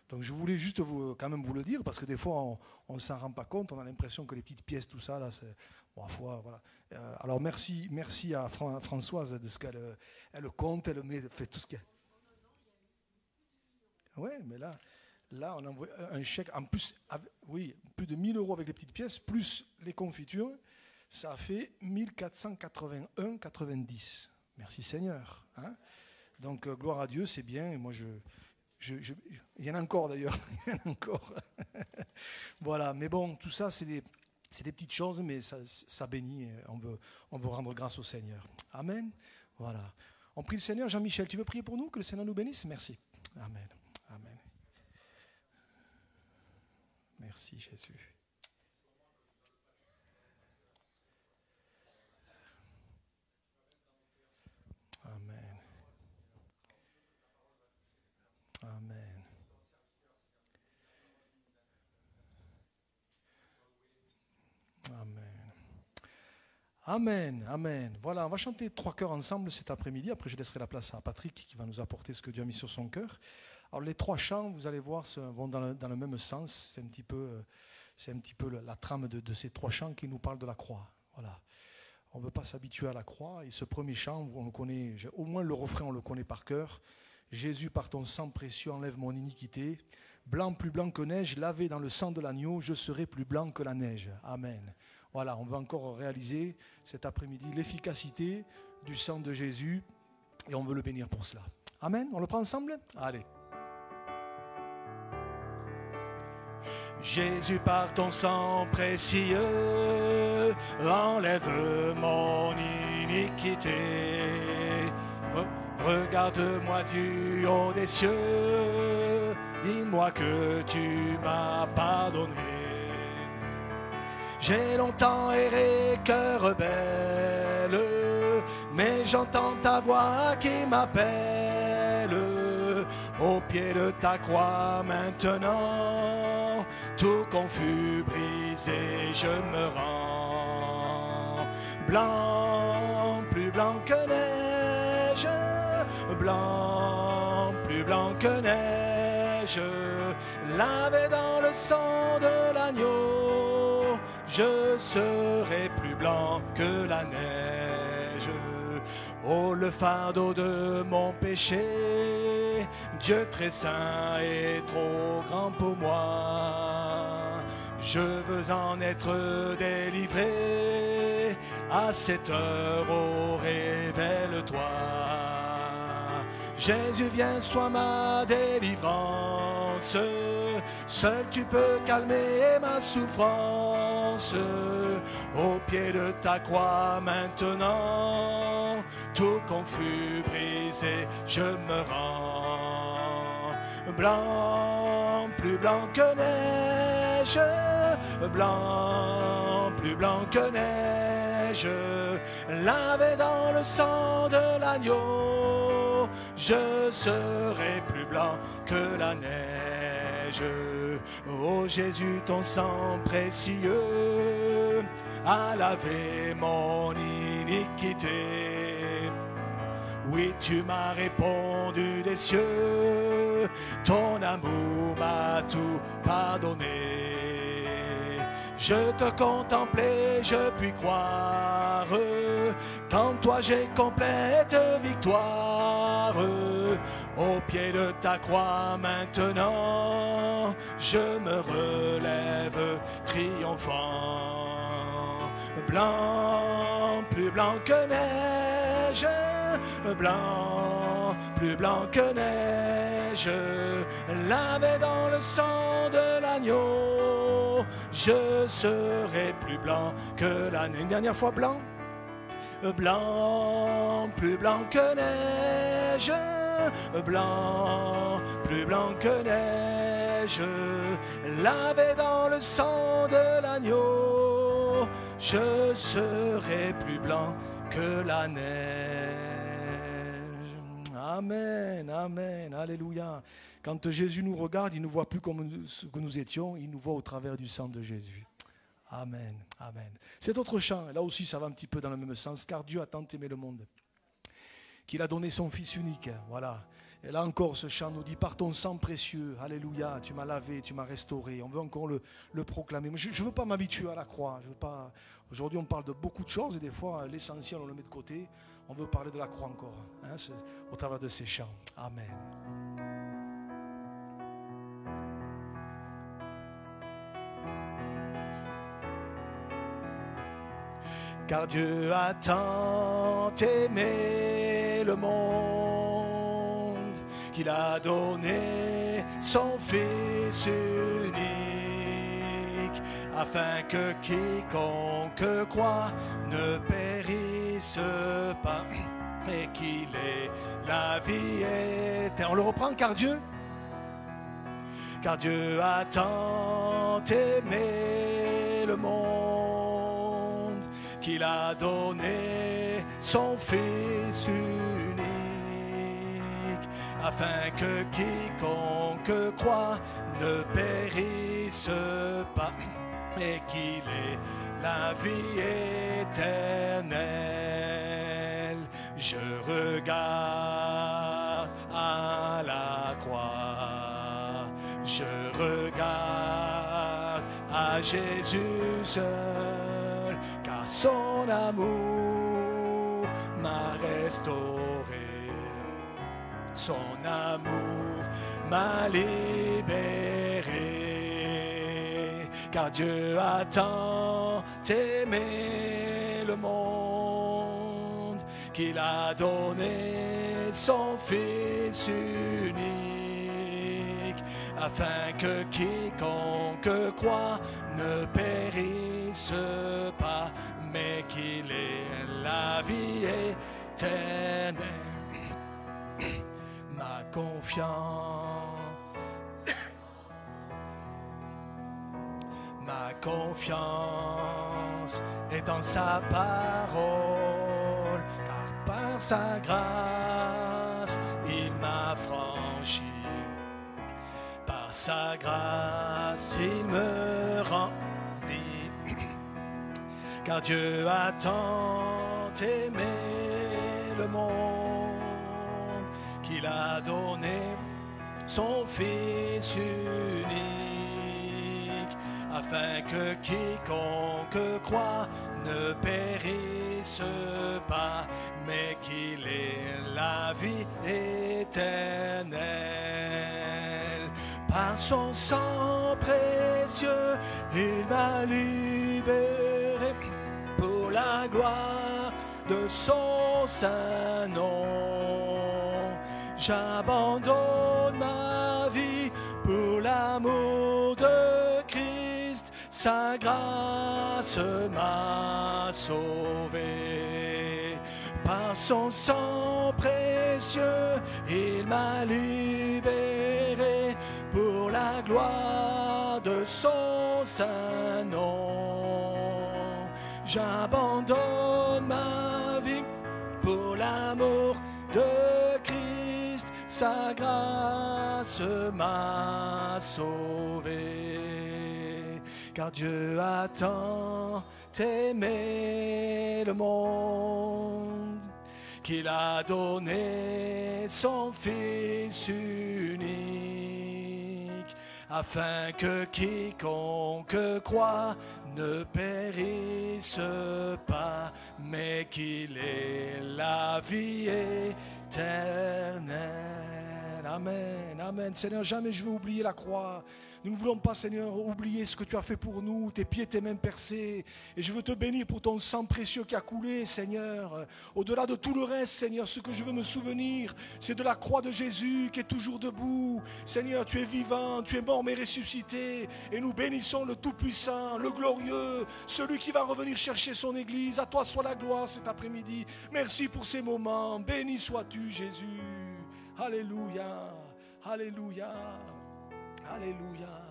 Donc je voulais juste quand même vous le dire, parce que des fois on ne s'en rend pas compte, on a l'impression que les petites pièces, tout ça, là, c'est... Bon, voilà. Alors merci à Françoise de ce qu'elle elle compte, elle fait tout ce qu'elle... Oui, mais là, on envoie un chèque, en plus, oui, plus de 1 000 € avec les petites pièces, plus les confitures, ça fait 1481,90. Merci Seigneur. Hein. Donc, gloire à Dieu, c'est bien. Et moi, il y en a encore d'ailleurs. Il y en a encore. Voilà, mais bon, tout ça, c'est des petites choses, mais ça bénit. On veut rendre grâce au Seigneur. Amen. Voilà. On prie le Seigneur. Jean-Michel, tu veux prier pour nous? Que le Seigneur nous bénisse? Merci. Amen. Amen. Merci Jésus. Amen. Amen. Amen. Amen. Amen. Voilà, on va chanter 3 chœurs ensemble cet après-midi. Après, je laisserai la place à Patrick qui va nous apporter ce que Dieu a mis sur son cœur. Alors, les 3 chants, vous allez voir, vont dans le même sens. C'est un petit peu la trame de ces 3 chants qui nous parlent de la croix. Voilà. On ne veut pas s'habituer à la croix. Et ce premier chant, on le connaît, au moins le refrain, on le connaît par cœur. Jésus, par ton sang précieux, enlève mon iniquité. Blanc, plus blanc que neige, lavé dans le sang de l'agneau, je serai plus blanc que la neige. Amen. Voilà, on va encore réaliser cet après-midi l'efficacité du sang de Jésus et on veut le bénir pour cela. Amen. On le prend ensemble? Allez. Jésus, par ton sang précieux, enlève mon iniquité. Regarde-moi du haut des cieux, dis-moi que tu m'as pardonné. J'ai longtemps erré, cœur rebelle, mais j'entends ta voix qui m'appelle. Au pied de ta croix maintenant, tout confus, brisé, je me rends. Blanc, plus blanc que neige, blanc, plus blanc que neige, lavé dans le sang de l'agneau, je serai plus blanc que la neige. Oh, le fardeau de mon péché, Dieu très saint est trop grand pour moi. Je veux en être délivré, à cette heure, oh, révèle-toi. Jésus, viens, sois ma délivrance, seul tu peux calmer ma souffrance. Au pied de ta croix maintenant, tout confus, brisé, je me rends. Blanc, plus blanc que neige, blanc, plus blanc que neige, lavé dans le sang de l'agneau, je serai plus blanc que la neige. Ô Jésus, ton sang précieux a lavé mon iniquité. Oui, tu m'as répondu des cieux, ton amour m'a tout pardonné. Je te contemplais, je puis croire qu'en toi j'ai complète victoire. Au pied de ta croix maintenant, je me relève triomphant. Blanc, plus blanc que neige, blanc, plus blanc que neige, lavé dans le sang de l'agneau, je serai plus blanc que la neige. Une dernière fois, blanc, blanc, plus blanc que neige, blanc, plus blanc que neige, lavé dans le sang de l'agneau, je serai plus blanc que la neige. Amen, amen, alléluia. Quand Jésus nous regarde, il ne nous voit plus comme ce que nous étions, il nous voit au travers du sang de Jésus. Amen, amen. Cet autre chant, là aussi ça va un petit peu dans le même sens, car Dieu a tant aimé le monde qu'il a donné son Fils unique, voilà. Et là encore, ce chant nous dit, par ton sang précieux, alléluia, tu m'as lavé, tu m'as restauré. On veut encore le proclamer. Je ne veux pas m'habituer à la croix. Je veux pas... Aujourd'hui, on parle de beaucoup de choses et des fois, l'essentiel, on le met de côté. On veut parler de la croix encore, hein, au travers de ces chants. Amen. Car Dieu a tant aimé le monde qu'il a donné son Fils unique, afin que quiconque croit ne périsse pas, mais qu'il ait la vie éternelle. On le reprend, car Dieu a tant aimé le monde qu'il a donné son Fils unique, afin que quiconque croit ne périsse pas, mais qu'il ait la vie éternelle. Je regarde à la croix, je regarde à Jésus seul, car son amour m'a restauré, son amour m'a libéré. Car Dieu a tant aimé le monde qu'il a donné son Fils unique, afin que quiconque croit ne périsse pas, mais qu'il ait la vie éternelle. Ma confiance est dans sa parole, car par sa grâce il m'a franchi, par sa grâce il me remplit. Car Dieu a tant aimé le monde qu'il a donné son Fils unique, afin que quiconque croit ne périsse pas, mais qu'il ait la vie éternelle. Par son sang précieux, il m'a libéré pour la gloire de son saint nom. J'abandonne ma vie pour l'amour de Christ, sa grâce m'a sauvé. Par son sang précieux, il m'a libéré pour la gloire de son saint nom. J'abandonne ma vie pour l'amour de Christ, sa grâce m'a sauvé. Car Dieu a tant aimé le monde qu'il a donné son Fils unique, afin que quiconque croit ne périsse pas, mais qu'il ait la vie éternelle. Amen, amen. Seigneur, jamais je veux oublier la croix. Nous ne voulons pas, Seigneur, oublier ce que tu as fait pour nous, tes pieds, tes mains percés. Et je veux te bénir pour ton sang précieux qui a coulé, Seigneur. Au-delà de tout le reste, Seigneur, ce que je veux me souvenir, c'est de la croix de Jésus qui est toujours debout. Seigneur, tu es vivant, tu es mort mais ressuscité. Et nous bénissons le Tout-Puissant, le Glorieux, celui qui va revenir chercher son Église. À toi soit la gloire cet après-midi. Merci pour ces moments. Béni sois-tu, Jésus. Alléluia, alléluia. Alléluia.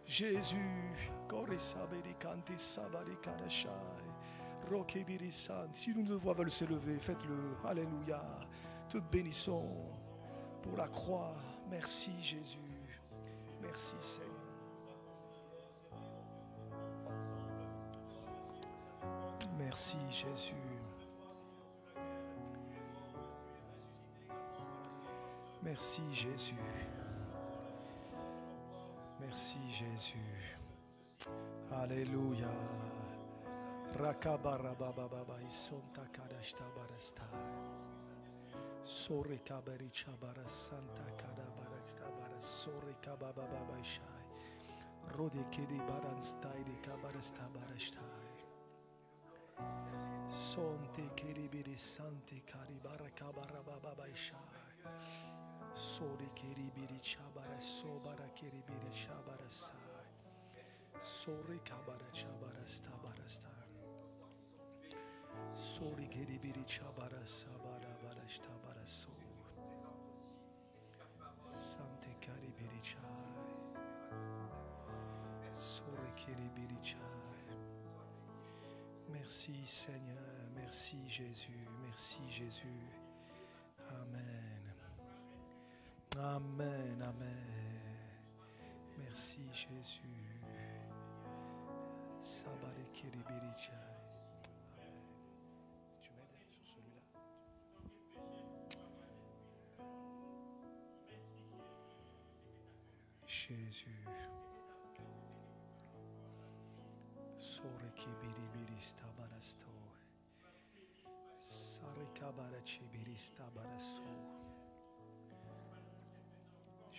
Jésus. Si nous deux voix veulent s'élever, faites-le. Alléluia. Te bénissons pour la croix. Merci Jésus. Merci Seigneur. Merci Jésus. Merci Jésus. Merci Jésus. Alléluia. Rakabarabababa isonta kadashta barasta. Sore kabaricha barasanta kadabarasta baras. Sore kabababa shai. Rode kedi baranstai de kabarasta barashtai. Sonte kedi biri sante karibara kabarababa shai. Sore kedi biri chabara sobara kedi biri chabara sai. Sore kabara chabara stabarasta. Sore kedi biri chabara sabara barashta baraso. Sante kedi biri chai. Sore kedi biri chai. Merci Seigneur, merci Jésus, merci Jésus. Amen. Amen, amen. Merci Jésus. Sabare kiribiricha. Amen. Tu m'aides sur celui-là. Jésus. Sore kibiribiri stabarasto. Sare kabara chibiri stabarasto.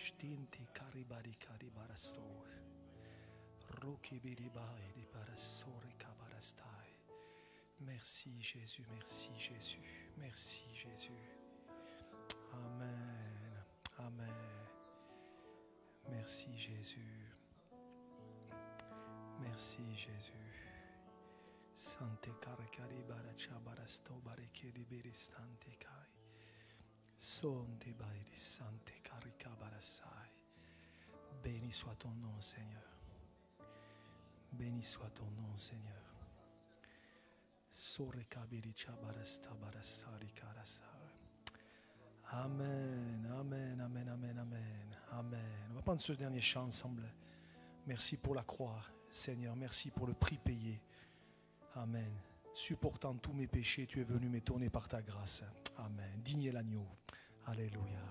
Stinti karibari karibarasto. Ruki biribai di parasore kabarastai. Merci Jésus, merci Jésus, merci Jésus. Amen, amen. Merci Jésus. Merci Jésus. Sante karakari baracha barasto barekeri biristante kai. Sonte bairi sante karika barasai. Béni soit ton nom, Seigneur. Béni soit ton nom, Seigneur. Sore kabiricha barasta barastari karasai. Amen, amen, amen, amen, amen, amen. On va prendre ce dernier chant ensemble. Merci pour la croix, Seigneur. Merci pour le prix payé. Amen. Supportant tous mes péchés, tu es venu m'étonner par ta grâce. Amen. Digne l'agneau. Alléluia.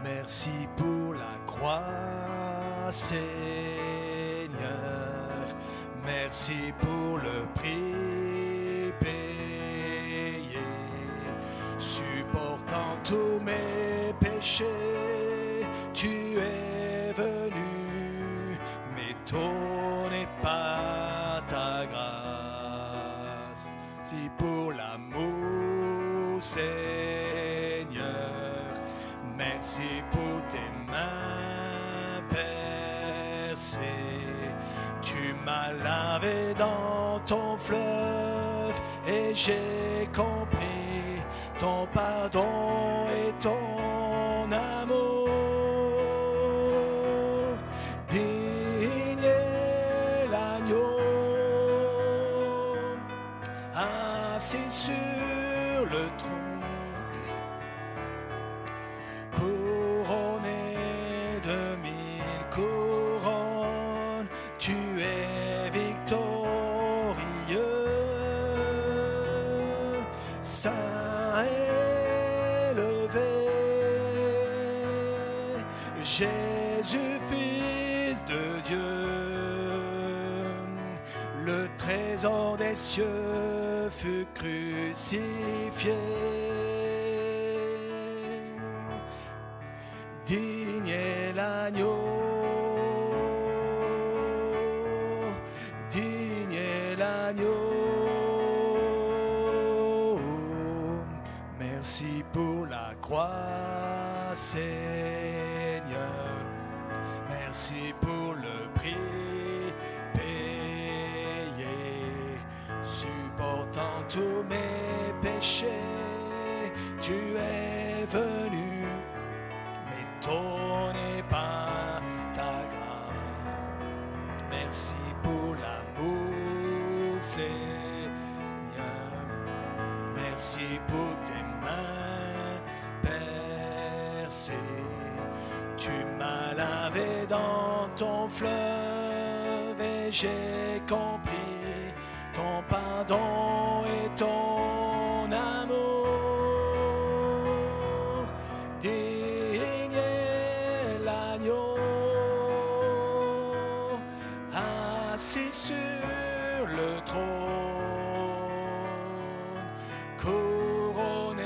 Merci pour la croix, Seigneur. Merci pour le prix payé. Supportant tous mes péchés, tu es venu m'étonner par ta grâce. Si pour l'amour, Seigneur, merci pour tes mains percées. Tu m'as lavé dans ton fleuve et j'ai compris ton pardon et ton amour. Digne est l'agneau assis sur le trône, couronné de 1000 couronnes, tu es victorieux. Saint élevé, Jésus, Fils de Dieu, le trésor des cieux fut crucifié. Digne est l'agneau, digne est l'agneau. Merci pour la croix, Seigneur. Merci pour le prix payé. Supportant tous mes péchés, tu es venu m'étonner par ta grâce. Merci pour l'amour, Seigneur. Merci pour tes mains percées. Tu m'as lavé dans ton fleuve et j'ai compris ton pardon et ton amour. assis sur le trône, couronné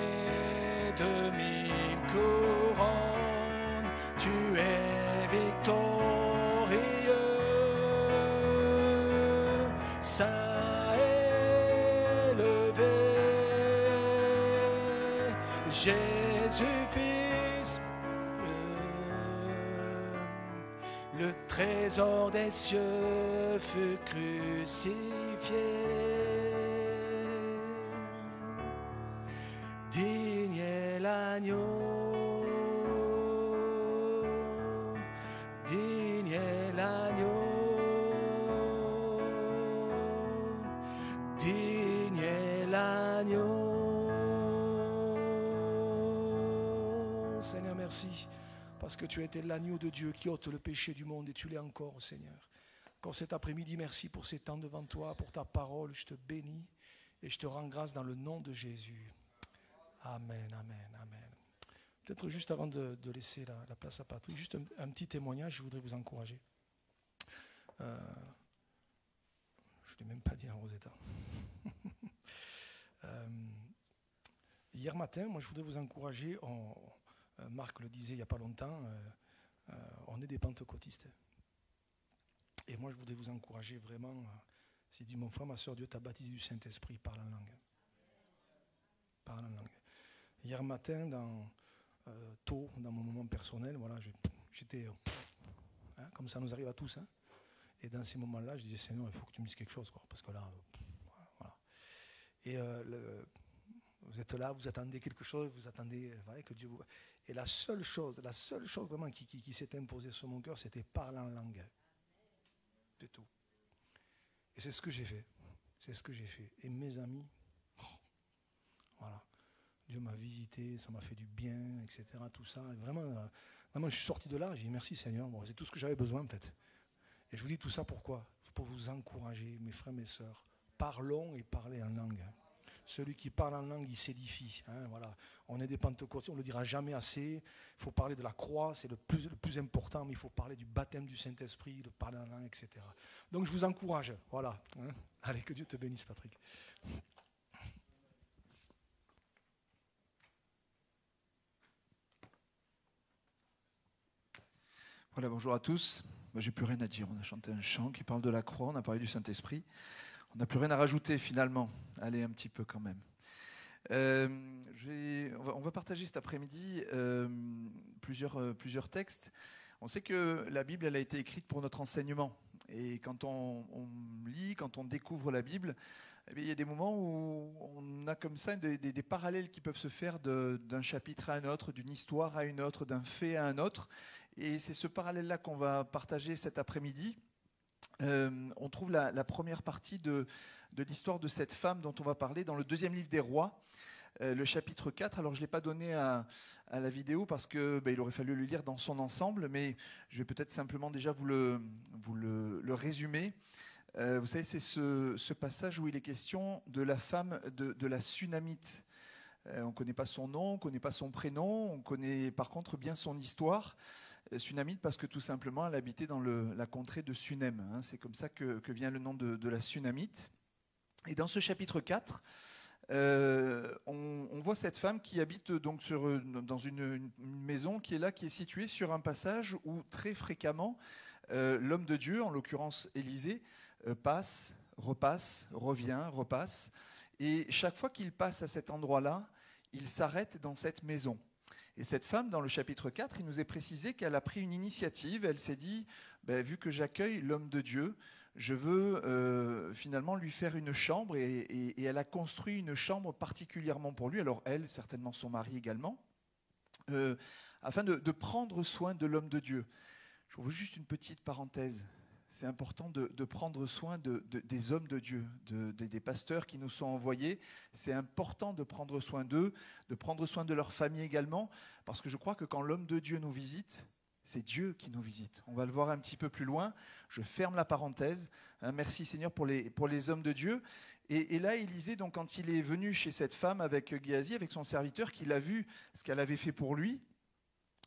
de 1000 couronnes, tu es victorieux, saint élevé, Jésus-Fils, le trésor des cieux fut crucifié. Digne est l'agneau, digne est l'agneau, digne est l'agneau. Seigneur, merci. Parce que tu as été l'agneau de Dieu qui ôte le péché du monde et tu l'es encore, Seigneur. Encore cet après-midi, merci pour ces temps devant toi, pour ta parole. Je te bénis et je te rends grâce dans le nom de Jésus. Amen, amen, amen. Peut-être juste avant de laisser la place à Patrick, juste un petit témoignage, je voudrais vous encourager. Je ne l'ai même pas dit à Rosetta. Hier matin, moi je voudrais vous encourager. Marc le disait il n'y a pas longtemps, on est des pentecôtistes. Et moi je voudrais vous encourager vraiment. C'est dit, mon frère, ma soeur, Dieu t'a baptisé du Saint-Esprit, parle en langue. Parle en langue. Hier matin, tôt dans mon moment personnel, voilà, j'étais comme ça nous arrive à tous. Et dans ces moments-là, je disais, Seigneur, il faut que tu me dises quelque chose, quoi, parce que là, voilà. Et vous êtes là, vous attendez quelque chose, vous attendez que Dieu vous... Et la seule chose vraiment qui s'est imposée sur mon cœur, c'était parler en langue. C'est tout. Et c'est ce que j'ai fait. C'est ce que j'ai fait. Et mes amis, voilà. Dieu m'a visité, ça m'a fait du bien, etc. Tout ça. Et vraiment, je suis sorti de là, j'ai dit merci Seigneur. Bon, c'est tout ce que j'avais besoin peut-être. Et je vous dis tout ça pourquoi ? Pour vous encourager, mes frères, mes sœurs. Parlons et parlez en langue. Celui qui parle en langue, il s'édifie. Voilà. On est des pentecôtistes, on ne le dira jamais assez. Il faut parler de la croix, c'est le plus important, mais il faut parler du baptême du Saint-Esprit, de parler en langue, etc. Donc je vous encourage. Voilà. Allez, que Dieu te bénisse, Patrick. Voilà, bonjour à tous. Moi, j'ai plus rien à dire. On a chanté un chant qui parle de la croix, on a parlé du Saint-Esprit. On n'a plus rien à rajouter finalement. Allez, un petit peu quand même. On va partager cet après-midi plusieurs textes. On sait que la Bible, elle a été écrite pour notre enseignement. Et quand on lit, quand on découvre la Bible, il y a des moments où on a comme ça des parallèles qui peuvent se faire d'un chapitre à un autre, d'une histoire à une autre, d'un fait à un autre. Et c'est ce parallèle-là qu'on va partager cet après-midi. On trouve la première partie de l'histoire de cette femme dont on va parler dans le 2e livre des Rois, le chapitre 4. Alors je ne l'ai pas donné à la vidéo parce qu'il aurait fallu le lire dans son ensemble, mais je vais peut-être simplement déjà vous le résumer. Vous savez, c'est ce passage où il est question de la femme de la Sunamite. On ne connaît pas son nom, on ne connaît pas son prénom, on connaît par contre bien son histoire. Sunamite parce que tout simplement elle habitait dans la contrée de Sunem. C'est comme ça que vient le nom de la Sunamite. Et dans ce chapitre 4, on voit cette femme qui habite donc dans une maison qui est située sur un passage où très fréquemment l'homme de Dieu, en l'occurrence Élisée, passe, repasse, revient, repasse. Et chaque fois qu'il passe à cet endroit-là, il s'arrête dans cette maison. Et cette femme, dans le chapitre 4, il nous est précisé qu'elle a pris une initiative. Elle s'est dit, vu que j'accueille l'homme de Dieu, je veux finalement lui faire une chambre. Et elle a construit une chambre particulièrement pour lui. Alors elle, certainement son mari également, afin de prendre soin de l'homme de Dieu. Je vous juste une petite parenthèse. C'est important de prendre soin des hommes de Dieu, des pasteurs qui nous sont envoyés. C'est important de prendre soin d'eux, de prendre soin de leur famille également, parce que je crois que quand l'homme de Dieu nous visite, c'est Dieu qui nous visite. On va le voir un petit peu plus loin. Je ferme la parenthèse. Merci Seigneur pour les hommes de Dieu. Et là, Élisée, donc, quand il est venu chez cette femme avec Géasi, avec son serviteur, qu'il a vu ce qu'elle avait fait pour lui,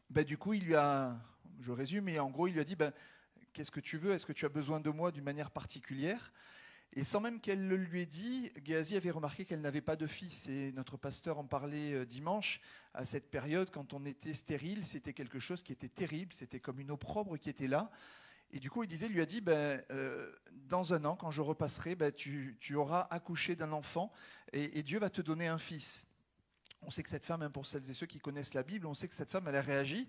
du coup, il lui a, je résume, mais en gros, il lui a dit, qu'est-ce que tu veux? Est-ce que tu as besoin de moi d'une manière particulière? Et sans même qu'elle le lui ait dit, Géasi avait remarqué qu'elle n'avait pas de fils. Et notre pasteur en parlait dimanche. À cette période, quand on était stérile, c'était quelque chose qui était terrible. C'était comme une opprobre qui était là. Et du coup, il lui a dit, dans un an, quand je repasserai, tu auras accouché d'un enfant et Dieu va te donner un fils. On sait que cette femme, pour celles et ceux qui connaissent la Bible, on sait que cette femme, elle a réagi,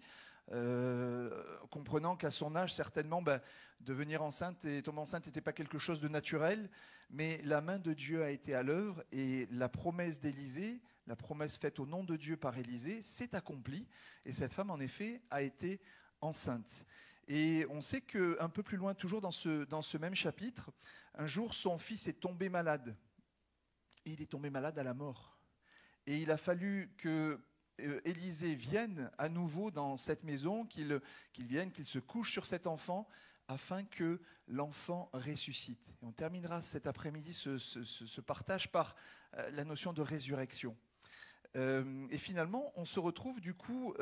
comprenant qu'à son âge, certainement, devenir enceinte et tomber enceinte n'était pas quelque chose de naturel, mais la main de Dieu a été à l'œuvre et la promesse d'Élisée, la promesse faite au nom de Dieu par Élisée, s'est accomplie et cette femme, en effet, a été enceinte. Et on sait qu'un peu plus loin, toujours dans ce même chapitre, un jour, son fils est tombé malade. Et il est tombé malade à la mort. Et il a fallu que Élisée vienne à nouveau dans cette maison, qu'il vienne, qu'il se couche sur cet enfant, afin que l'enfant ressuscite. Et on terminera cet après-midi ce partage par la notion de résurrection. Et finalement, on se retrouve du coup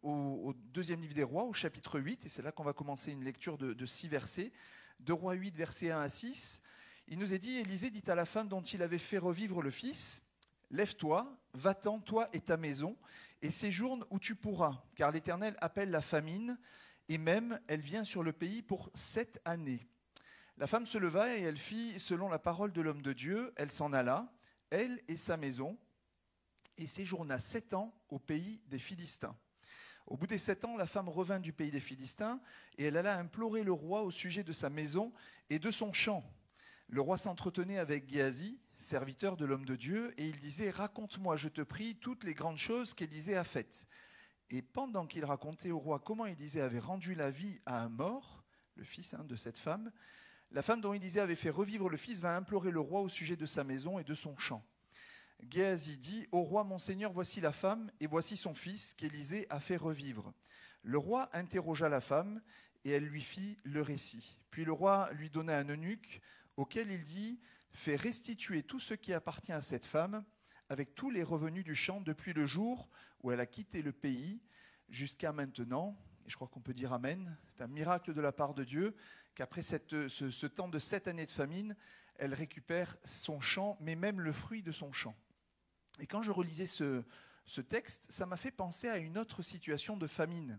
au deuxième livre des Rois, au chapitre 8, et c'est là qu'on va commencer une lecture de 6 versets. 2 Rois 8, versets 1 à 6. Il nous est dit, Élisée dit à la femme dont il avait fait revivre le fils, « Lève-toi, va-t'en, toi et ta maison, et séjourne où tu pourras, car l'Éternel appelle la famine, et même elle vient sur le pays pour 7 années. » La femme se leva et elle fit selon la parole de l'homme de Dieu. Elle s'en alla, elle et sa maison, et séjourna 7 ans au pays des Philistins. Au bout des 7 ans, la femme revint du pays des Philistins, et elle alla implorer le roi au sujet de sa maison et de son champ. Le roi s'entretenait avec Géasi, serviteur de l'homme de Dieu, et il disait « Raconte-moi, je te prie, toutes les grandes choses qu'Élisée a faites. » Et pendant qu'il racontait au roi comment Élisée avait rendu la vie à un mort, le fils de cette femme, la femme dont Élisée avait fait revivre le fils vint implorer le roi au sujet de sa maison et de son champ. Géasi dit « Au roi, mon seigneur, voici la femme et voici son fils qu'Élisée a fait revivre. » Le roi interrogea la femme et elle lui fit le récit. Puis le roi lui donna un eunuque auquel il dit « Fais restituer tout ce qui appartient à cette femme avec tous les revenus du champ depuis le jour où elle a quitté le pays jusqu'à maintenant. » Et je crois qu'on peut dire Amen. C'est un miracle de la part de Dieu qu'après ce temps de 7 années de famine, elle récupère son champ, mais même le fruit de son champ. Et quand je relisais ce texte, ça m'a fait penser à une autre situation de famine.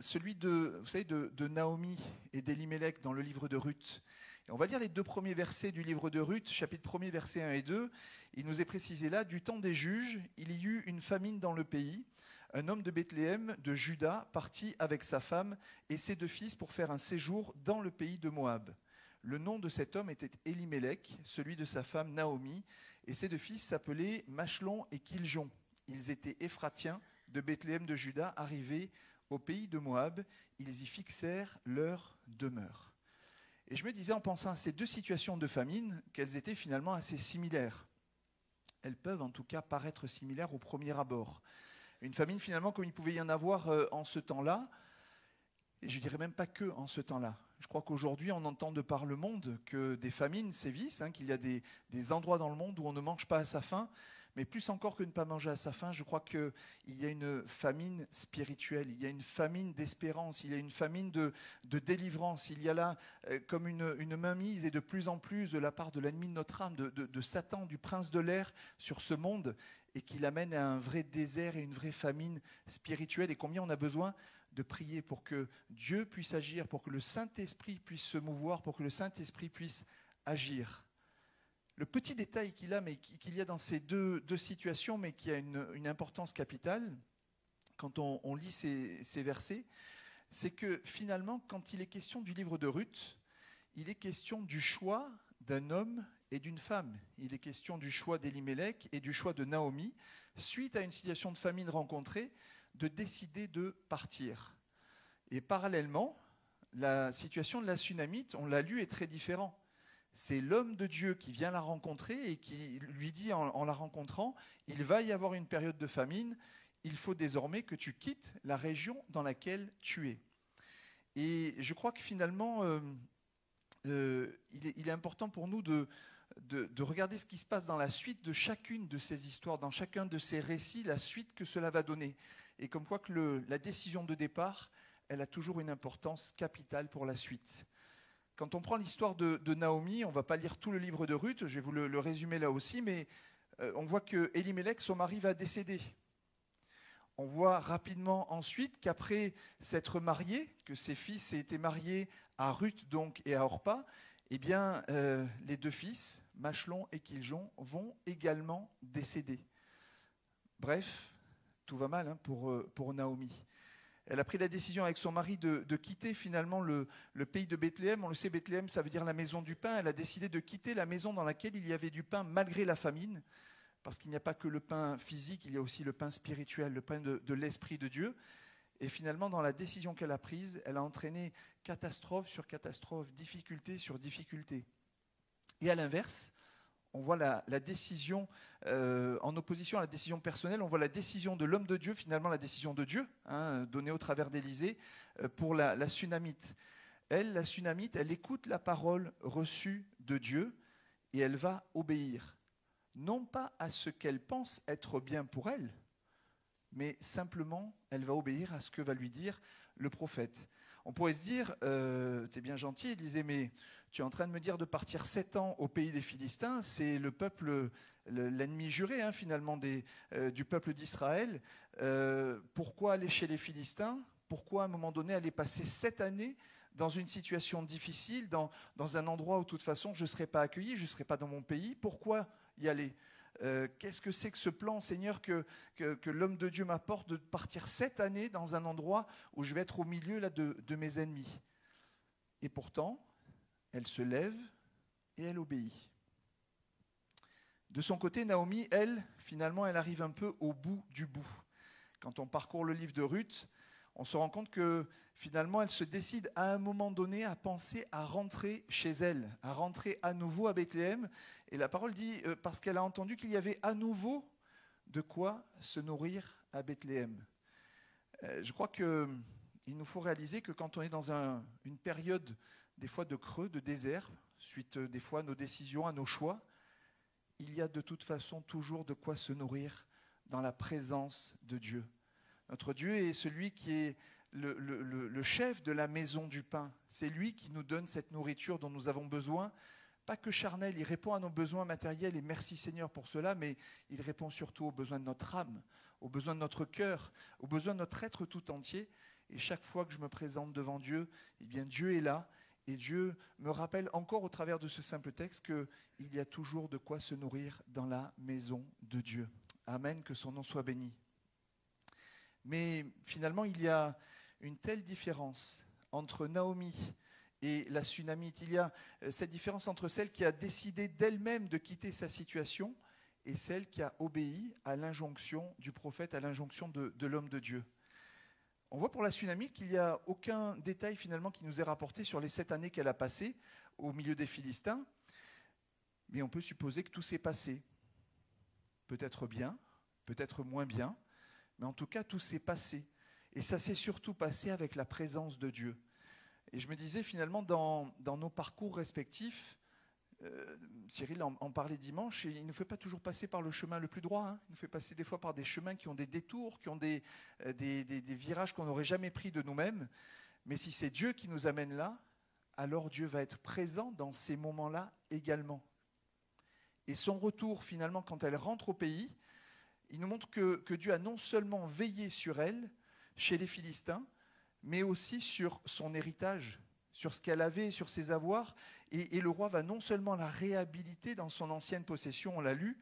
Celui de Naomi et d'Elimelech dans le livre de Ruth. Et on va lire les 2 premiers versets du livre de Ruth, chapitre 1er, versets 1 et 2. Il nous est précisé là, du temps des juges, il y eut une famine dans le pays. Un homme de Bethléem, de Juda, partit avec sa femme et ses 2 fils pour faire un séjour dans le pays de Moab. Le nom de cet homme était Elimelech, celui de sa femme Naomi, et ses 2 fils s'appelaient Machlon et Kiljon. Ils étaient Éphratiens de Bethléem de Juda, arrivés au pays de Moab. Ils y fixèrent leur demeure. Et je me disais en pensant à ces 2 situations de famine qu'elles étaient finalement assez similaires. Elles peuvent en tout cas paraître similaires au premier abord. Une famine finalement comme il pouvait y en avoir en ce temps-là, et je ne dirais même pas que en ce temps-là. Je crois qu'aujourd'hui, on entend de par le monde que des famines sévissent, qu'il y a des endroits dans le monde où on ne mange pas à sa faim. Mais plus encore que ne pas manger à sa faim, je crois qu'il y a une famine spirituelle, il y a une famine d'espérance, il y a une famine de délivrance. Il y a là comme une mainmise et de plus en plus de la part de l'ennemi de notre âme, de Satan, du prince de l'air sur ce monde, et qui l'amène à un vrai désert et une vraie famine spirituelle. Et combien on a besoin de prier pour que Dieu puisse agir, pour que le Saint-Esprit puisse se mouvoir, pour que le Saint-Esprit puisse agir. Le petit détail qu'il y a dans ces deux situations, mais qui a une importance capitale, quand on lit ces versets, c'est que finalement, quand il est question du livre de Ruth, il est question du choix d'un homme et d'une femme. Il est question du choix d'Elimelech et du choix de Naomi, suite à une situation de famine rencontrée, de décider de partir. Et parallèlement, la situation de la Sunamite, on l'a lu, est très différente. C'est l'homme de Dieu qui vient la rencontrer et qui lui dit en la rencontrant, il va y avoir une période de famine, il faut désormais que tu quittes la région dans laquelle tu es. Et je crois que finalement, il est important pour nous de regarder ce qui se passe dans la suite de chacune de ces histoires, dans chacun de ces récits, la suite que cela va donner. Et comme quoi que la décision de départ, elle a toujours une importance capitale pour la suite. Quand on prend l'histoire de Naomi, on ne va pas lire tout le livre de Ruth, je vais vous le résumer là aussi, mais on voit que Élimélec, son mari, va décéder. On voit rapidement ensuite qu'après s'être marié, que ses fils aient été mariés à Ruth donc et à Orpa, eh bien, les deux fils, Machlon et Kiljon, vont également décéder. Bref, tout va mal pour Naomi. Elle a pris la décision avec son mari de quitter finalement le pays de Bethléem. On le sait, Bethléem, ça veut dire la maison du pain. Elle a décidé de quitter la maison dans laquelle il y avait du pain malgré la famine, parce qu'il n'y a pas que le pain physique, il y a aussi le pain spirituel, le pain de l'Esprit de Dieu. Et finalement, dans la décision qu'elle a prise, elle a entraîné catastrophe sur catastrophe, difficulté sur difficulté. Et à l'inverse, on voit la décision, en opposition à la décision personnelle, on voit la décision de l'homme de Dieu, finalement la décision de Dieu, donnée au travers d'Élisée, pour la Sunamite. Elle, la Sunamite, elle écoute la parole reçue de Dieu et elle va obéir. Non pas à ce qu'elle pense être bien pour elle, mais simplement, elle va obéir à ce que va lui dire le prophète. On pourrait se dire, tu es bien gentil, Élisée, mais tu es en train de me dire de partir 7 ans au pays des Philistins, c'est le peuple, l'ennemi juré finalement du peuple d'Israël. Pourquoi aller chez les Philistins? Pourquoi à un moment donné aller passer 7 années dans une situation difficile, dans un endroit où de toute façon je ne serai pas accueilli, je ne serai pas dans mon pays? Pourquoi y aller? Qu'est-ce que c'est que ce plan, Seigneur, que l'homme de Dieu m'apporte de partir 7 années dans un endroit où je vais être au milieu là, de mes ennemis? Et pourtant, elle se lève et elle obéit. De son côté, Naomi, elle, finalement, elle arrive un peu au bout du bout. Quand on parcourt le livre de Ruth, on se rend compte que finalement, elle se décide à un moment donné à penser à rentrer chez elle, à rentrer à nouveau à Bethléem. Et la parole dit, parce qu'elle a entendu qu'il y avait à nouveau de quoi se nourrir à Bethléem. Je crois qu'il nous faut réaliser que quand on est dans une période, des fois de creux, de désert, suite des fois à nos décisions, à nos choix, il y a de toute façon toujours de quoi se nourrir dans la présence de Dieu. Notre Dieu est celui qui est le chef de la maison du pain. C'est lui qui nous donne cette nourriture dont nous avons besoin. Pas que charnel, il répond à nos besoins matériels et merci Seigneur pour cela, mais il répond surtout aux besoins de notre âme, aux besoins de notre cœur, aux besoins de notre être tout entier. Et chaque fois que je me présente devant Dieu, eh bien Dieu est là et Dieu me rappelle encore au travers de ce simple texte qu'il y a toujours de quoi se nourrir dans la maison de Dieu. Amen, que son nom soit béni. Mais finalement, il y a une telle différence entre Naomi et la Sunamite. Il y a cette différence entre celle qui a décidé d'elle-même de quitter sa situation et celle qui a obéi à l'injonction du prophète, à l'injonction de l'homme de Dieu. On voit pour la Sunamite qu'il n'y a aucun détail finalement qui nous est rapporté sur les 7 années qu'elle a passées au milieu des Philistins, mais on peut supposer que tout s'est passé. Peut-être bien, peut-être moins bien, mais en tout cas tout s'est passé. Et ça s'est surtout passé avec la présence de Dieu. Et je me disais finalement dans nos parcours respectifs, Cyril en parlait dimanche, il ne nous fait pas toujours passer par le chemin le plus droit, il nous fait passer des fois par des chemins qui ont des détours, qui ont des virages qu'on n'aurait jamais pris de nous-mêmes. Mais si c'est Dieu qui nous amène là, alors Dieu va être présent dans ces moments-là également. Et son retour finalement quand elle rentre au pays, il nous montre que Dieu a non seulement veillé sur elle, chez les Philistins, mais aussi sur son héritage, sur ce qu'elle avait, sur ses avoirs. Et le roi va non seulement la réhabiliter dans son ancienne possession, on l'a lu,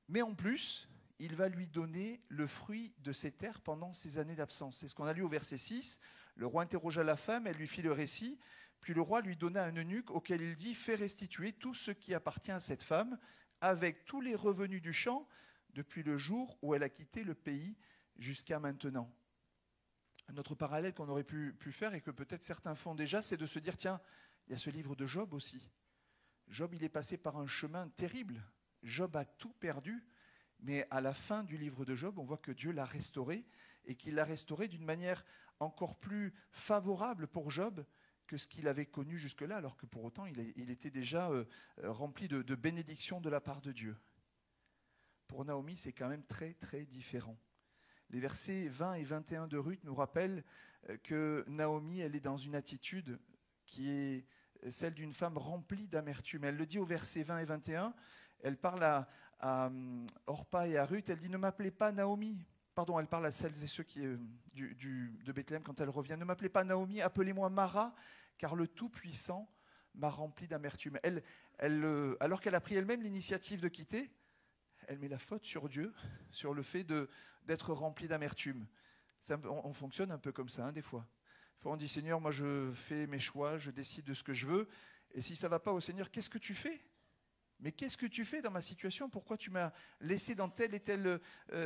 mais en plus, il va lui donner le fruit de ses terres pendant ses années d'absence. C'est ce qu'on a lu au verset 6. Le roi interrogea la femme, elle lui fit le récit, puis le roi lui donna un eunuque auquel il dit « Fais restituer tout ce qui appartient à cette femme, avec tous les revenus du champ, depuis le jour où elle a quitté le pays jusqu'à maintenant. » Un autre parallèle qu'on aurait pu faire et que peut-être certains font déjà, c'est de se dire, tiens, il y a ce livre de Job aussi. Job, il est passé par un chemin terrible. Job a tout perdu, mais à la fin du livre de Job, on voit que Dieu l'a restauré et qu'il l'a restauré d'une manière encore plus favorable pour Job que ce qu'il avait connu jusque-là, alors que pour autant, il était déjà rempli de bénédictions de la part de Dieu. Pour Naomi, c'est quand même très, très différent. Les versets 20 et 21 de Ruth nous rappellent que Naomi, elle est dans une attitude qui est celle d'une femme remplie d'amertume. Elle le dit au verset 20 et 21, elle parle à Orpa et à Ruth, elle dit « Ne m'appelez pas Naomi ». Pardon, elle parle à celles et ceux qui, de Bethléem quand elle revient. « Ne m'appelez pas Naomi, appelez-moi Mara, car le Tout-Puissant m'a rempli d'amertume. » Alors qu'elle a pris elle-même l'initiative de quitter, elle met la faute sur Dieu, sur le fait d'être remplie d'amertume. On fonctionne un peu comme ça, des fois. On dit, Seigneur, moi je fais mes choix, je décide de ce que je veux, et si ça ne va pas au Seigneur, qu'est-ce que tu fais ? Mais qu'est-ce que tu fais dans ma situation ? Pourquoi tu m'as laissé dans telle et telle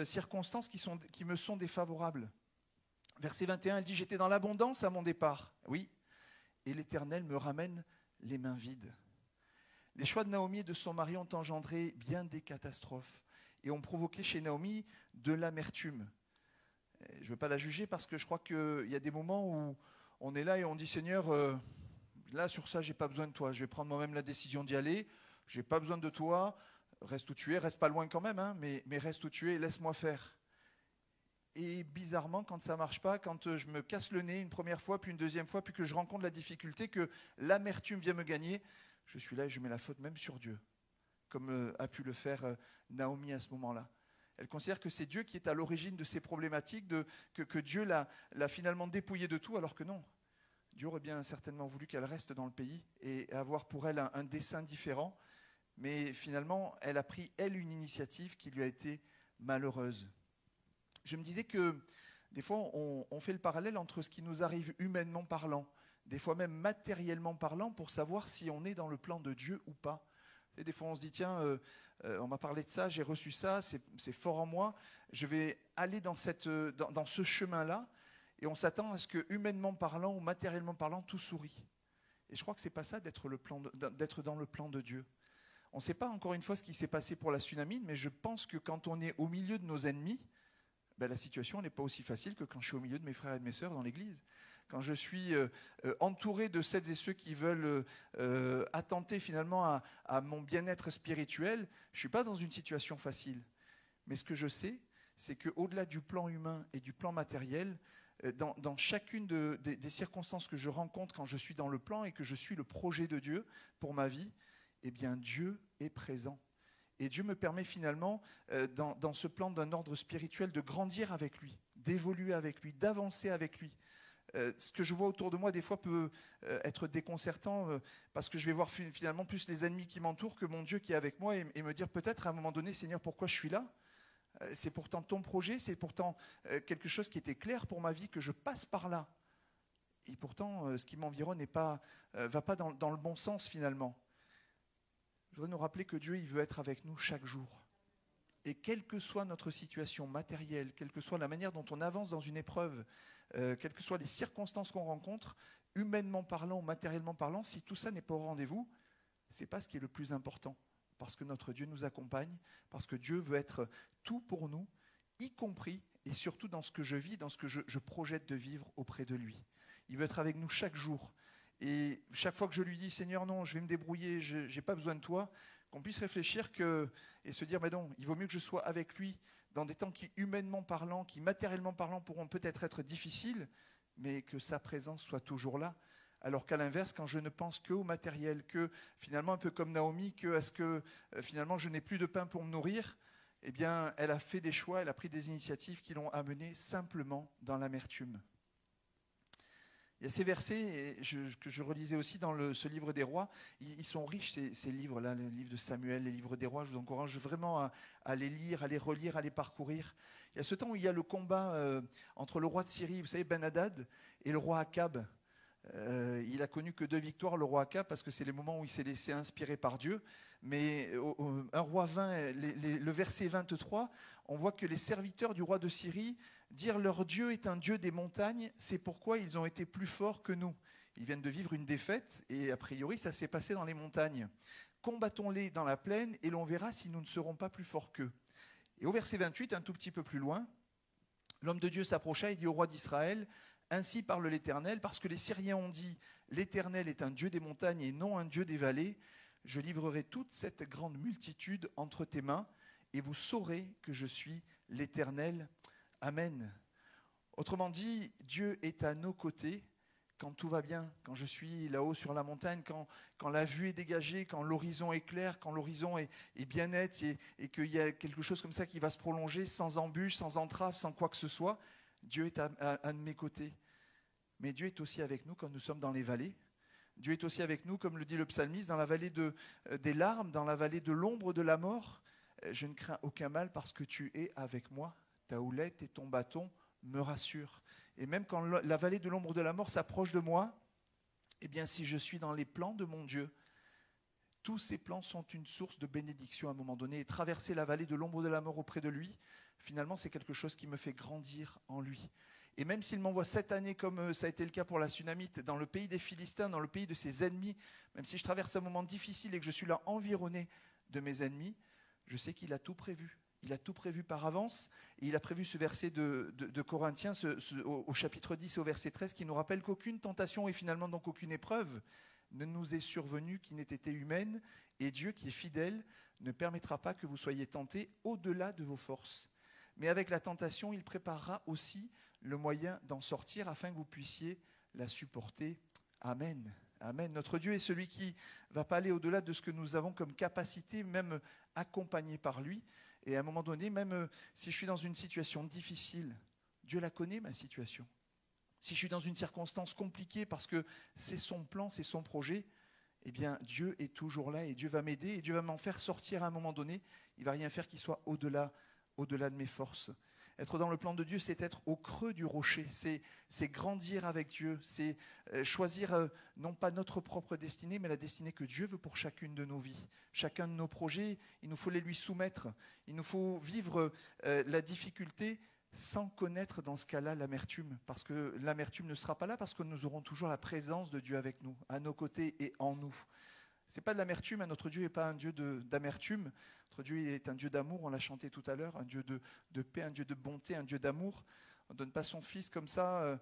circonstance qui me sont défavorables ? Verset 21, elle dit, j'étais dans l'abondance à mon départ. Oui, et l'Éternel me ramène les mains vides. Les choix de Naomi et de son mari ont engendré bien des catastrophes et ont provoqué chez Naomi de l'amertume. Je ne veux pas la juger parce que je crois qu'il y a des moments où on est là et on dit, Seigneur, là sur ça, je n'ai pas besoin de toi. Je vais prendre moi-même la décision d'y aller. Je n'ai pas besoin de toi. Reste où tu es. Reste pas loin quand même, hein, mais reste où tu es et laisse-moi faire. Et bizarrement, quand ça ne marche pas, quand je me casse le nez une première fois, puis une deuxième fois, puis que je rencontre la difficulté, que l'amertume vient me gagner, je suis là et je mets la faute même sur Dieu, comme a pu le faire Naomi à ce moment-là. Elle considère que c'est Dieu qui est à l'origine de ces problématiques, que Dieu l'a finalement dépouillée de tout, alors que non. Dieu aurait bien certainement voulu qu'elle reste dans le pays et avoir pour elle un dessein différent. Mais finalement, elle a pris, elle, une initiative qui lui a été malheureuse. Je me disais que des fois, on fait le parallèle entre ce qui nous arrive humainement parlant, des fois même matériellement parlant, pour savoir si on est dans le plan de Dieu ou pas. Et des fois, on se dit, tiens, on m'a parlé de ça, j'ai reçu ça, c'est fort en moi, je vais aller dans ce chemin-là, et on s'attend à ce que, humainement parlant ou matériellement parlant, tout sourit. Et je crois que ce n'est pas ça d'être dans le plan de Dieu. On ne sait pas encore une fois ce qui s'est passé pour la Sunamine, mais je pense que quand on est au milieu de nos ennemis, ben la situation n'est pas aussi facile que quand je suis au milieu de mes frères et de mes sœurs dans l'église. Quand je suis entouré de celles et ceux qui veulent attenter finalement à mon bien-être spirituel, je ne suis pas dans une situation facile. Mais ce que je sais, c'est qu'au-delà du plan humain et du plan matériel, dans chacune des circonstances que je rencontre quand je suis dans le plan et que je suis le projet de Dieu pour ma vie, eh bien Dieu est présent. Et Dieu me permet finalement, dans ce plan d'un ordre spirituel, de grandir avec lui, d'évoluer avec lui, d'avancer avec lui. Ce que je vois autour de moi, des fois, peut être déconcertant parce que je vais voir finalement plus les ennemis qui m'entourent que mon Dieu qui est avec moi et me dire peut-être à un moment donné, Seigneur, pourquoi je suis là ? C'est pourtant ton projet, c'est pourtant quelque chose qui était clair pour ma vie, que je passe par là. Et pourtant, ce qui m'environne va pas dans le bon sens finalement. Je voudrais nous rappeler que Dieu, il veut être avec nous chaque jour. Et quelle que soit notre situation matérielle, quelle que soit la manière dont on avance dans une épreuve, quelles que soient les circonstances qu'on rencontre, humainement parlant ou matériellement parlant, si tout ça n'est pas au rendez-vous, ce n'est pas ce qui est le plus important. Parce que notre Dieu nous accompagne, parce que Dieu veut être tout pour nous, y compris et surtout dans ce que je vis, dans ce que je projette de vivre auprès de lui. Il veut être avec nous chaque jour. Et chaque fois que je lui dis, Seigneur, non, je vais me débrouiller, je n'ai pas besoin de toi, qu'on puisse réfléchir et se dire, mais non, il vaut mieux que je sois avec lui dans des temps qui, humainement parlant, qui matériellement parlant, pourront peut-être être difficiles, mais que sa présence soit toujours là. Alors qu'à l'inverse, quand je ne pense qu'au matériel, que finalement, un peu comme Naomi, que est-ce que finalement je n'ai plus de pain pour me nourrir, eh bien, elle a fait des choix, elle a pris des initiatives qui l'ont amenée simplement dans l'amertume. Il y a ces versets que je relisais aussi dans ce livre des rois. Ils sont riches, ces livres-là, les livres de Samuel, les livres des rois. Je vous encourage vraiment à les lire, à les relire, à les parcourir. Il y a ce temps où il y a le combat entre le roi de Syrie, vous savez, Ben-Hadad, et le roi Akab. Il a connu que 2 victoires, le roi Akab, parce que c'est les moments où il s'est laissé inspirer par Dieu. Mais un roi 20, le verset 23, on voit que les serviteurs du roi de Syrie dire leur Dieu est un Dieu des montagnes, c'est pourquoi ils ont été plus forts que nous. Ils viennent de vivre une défaite et a priori ça s'est passé dans les montagnes. Combattons-les dans la plaine et l'on verra si nous ne serons pas plus forts qu'eux. Et au verset 28, un tout petit peu plus loin, l'homme de Dieu s'approcha et dit au roi d'Israël, ainsi parle l'Éternel, parce que les Syriens ont dit, l'Éternel est un Dieu des montagnes et non un Dieu des vallées, je livrerai toute cette grande multitude entre tes mains et vous saurez que je suis l'Éternel. Amen. Autrement dit, Dieu est à nos côtés quand tout va bien, quand je suis là-haut sur la montagne, quand la vue est dégagée, quand l'horizon est clair, quand l'horizon est bien net et qu'il y a quelque chose comme ça qui va se prolonger sans embûche, sans entrave, sans quoi que ce soit. Dieu est à mes côtés. Mais Dieu est aussi avec nous quand nous sommes dans les vallées. Dieu est aussi avec nous, comme le dit le psalmiste, dans la vallée des larmes, dans la vallée de l'ombre de la mort. Je ne crains aucun mal parce que tu es avec moi. Ta houlette et ton bâton me rassurent. Et même quand la vallée de l'ombre de la mort s'approche de moi, eh bien, si je suis dans les plans de mon Dieu, tous ces plans sont une source de bénédiction à un moment donné. Et traverser la vallée de l'ombre de la mort auprès de lui, finalement, c'est quelque chose qui me fait grandir en lui. Et même s'il m'envoie 7 années, comme ça a été le cas pour la Sunamite, dans le pays des Philistins, dans le pays de ses ennemis, même si je traverse un moment difficile et que je suis là environné de mes ennemis, je sais qu'il a tout prévu. Il a tout prévu par avance. Et il a prévu ce verset de Corinthiens au chapitre 10 et au verset 13 qui nous rappelle qu'aucune tentation et finalement donc aucune épreuve ne nous est survenue qui n'ait été humaine. Et Dieu, qui est fidèle, ne permettra pas que vous soyez tentés au-delà de vos forces. Mais avec la tentation, il préparera aussi le moyen d'en sortir afin que vous puissiez la supporter. Amen. Amen. Notre Dieu est celui qui ne va pas aller au-delà de ce que nous avons comme capacité, même accompagné par lui. Et à un moment donné, même si je suis dans une situation difficile, Dieu la connaît, ma situation. Si je suis dans une circonstance compliquée parce que c'est son plan, c'est son projet, eh bien Dieu est toujours là et Dieu va m'aider et Dieu va m'en faire sortir à un moment donné. Il ne va rien faire qui soit au-delà de mes forces. Être dans le plan de Dieu, c'est être au creux du rocher, c'est grandir avec Dieu, c'est choisir non pas notre propre destinée, mais la destinée que Dieu veut pour chacune de nos vies. Chacun de nos projets, il nous faut les lui soumettre, il nous faut vivre la difficulté sans connaître dans ce cas-là l'amertume, parce que l'amertume ne sera pas là, parce que nous aurons toujours la présence de Dieu avec nous, à nos côtés et en nous. Ce n'est pas de l'amertume, notre Dieu n'est pas un Dieu d'amertume. Notre Dieu est un Dieu d'amour, on l'a chanté tout à l'heure, un Dieu de paix, un Dieu de bonté, un Dieu d'amour. On ne donne pas son Fils comme ça,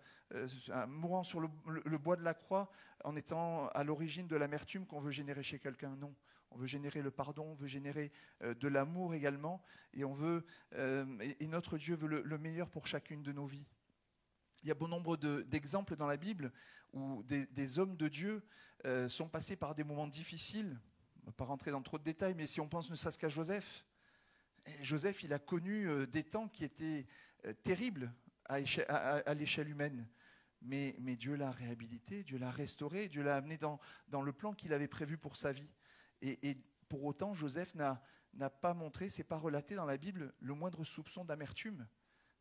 mourant sur le bois de la croix, en étant à l'origine de l'amertume qu'on veut générer chez quelqu'un. Non, on veut générer le pardon, on veut générer de l'amour également, et et notre Dieu veut le meilleur pour chacune de nos vies. Il y a bon nombre d'exemples dans la Bible où des hommes de Dieu sont passés par des moments difficiles. On ne va pas rentrer dans trop de détails, mais si on pense ne serait-ce qu'à Joseph, Joseph, il a connu des temps qui étaient terribles à l'échelle humaine. Mais Dieu l'a réhabilité, Dieu l'a restauré, Dieu l'a amené dans le plan qu'il avait prévu pour sa vie. Et pour autant, Joseph n'a pas montré, c'est pas relaté dans la Bible, le moindre soupçon d'amertume.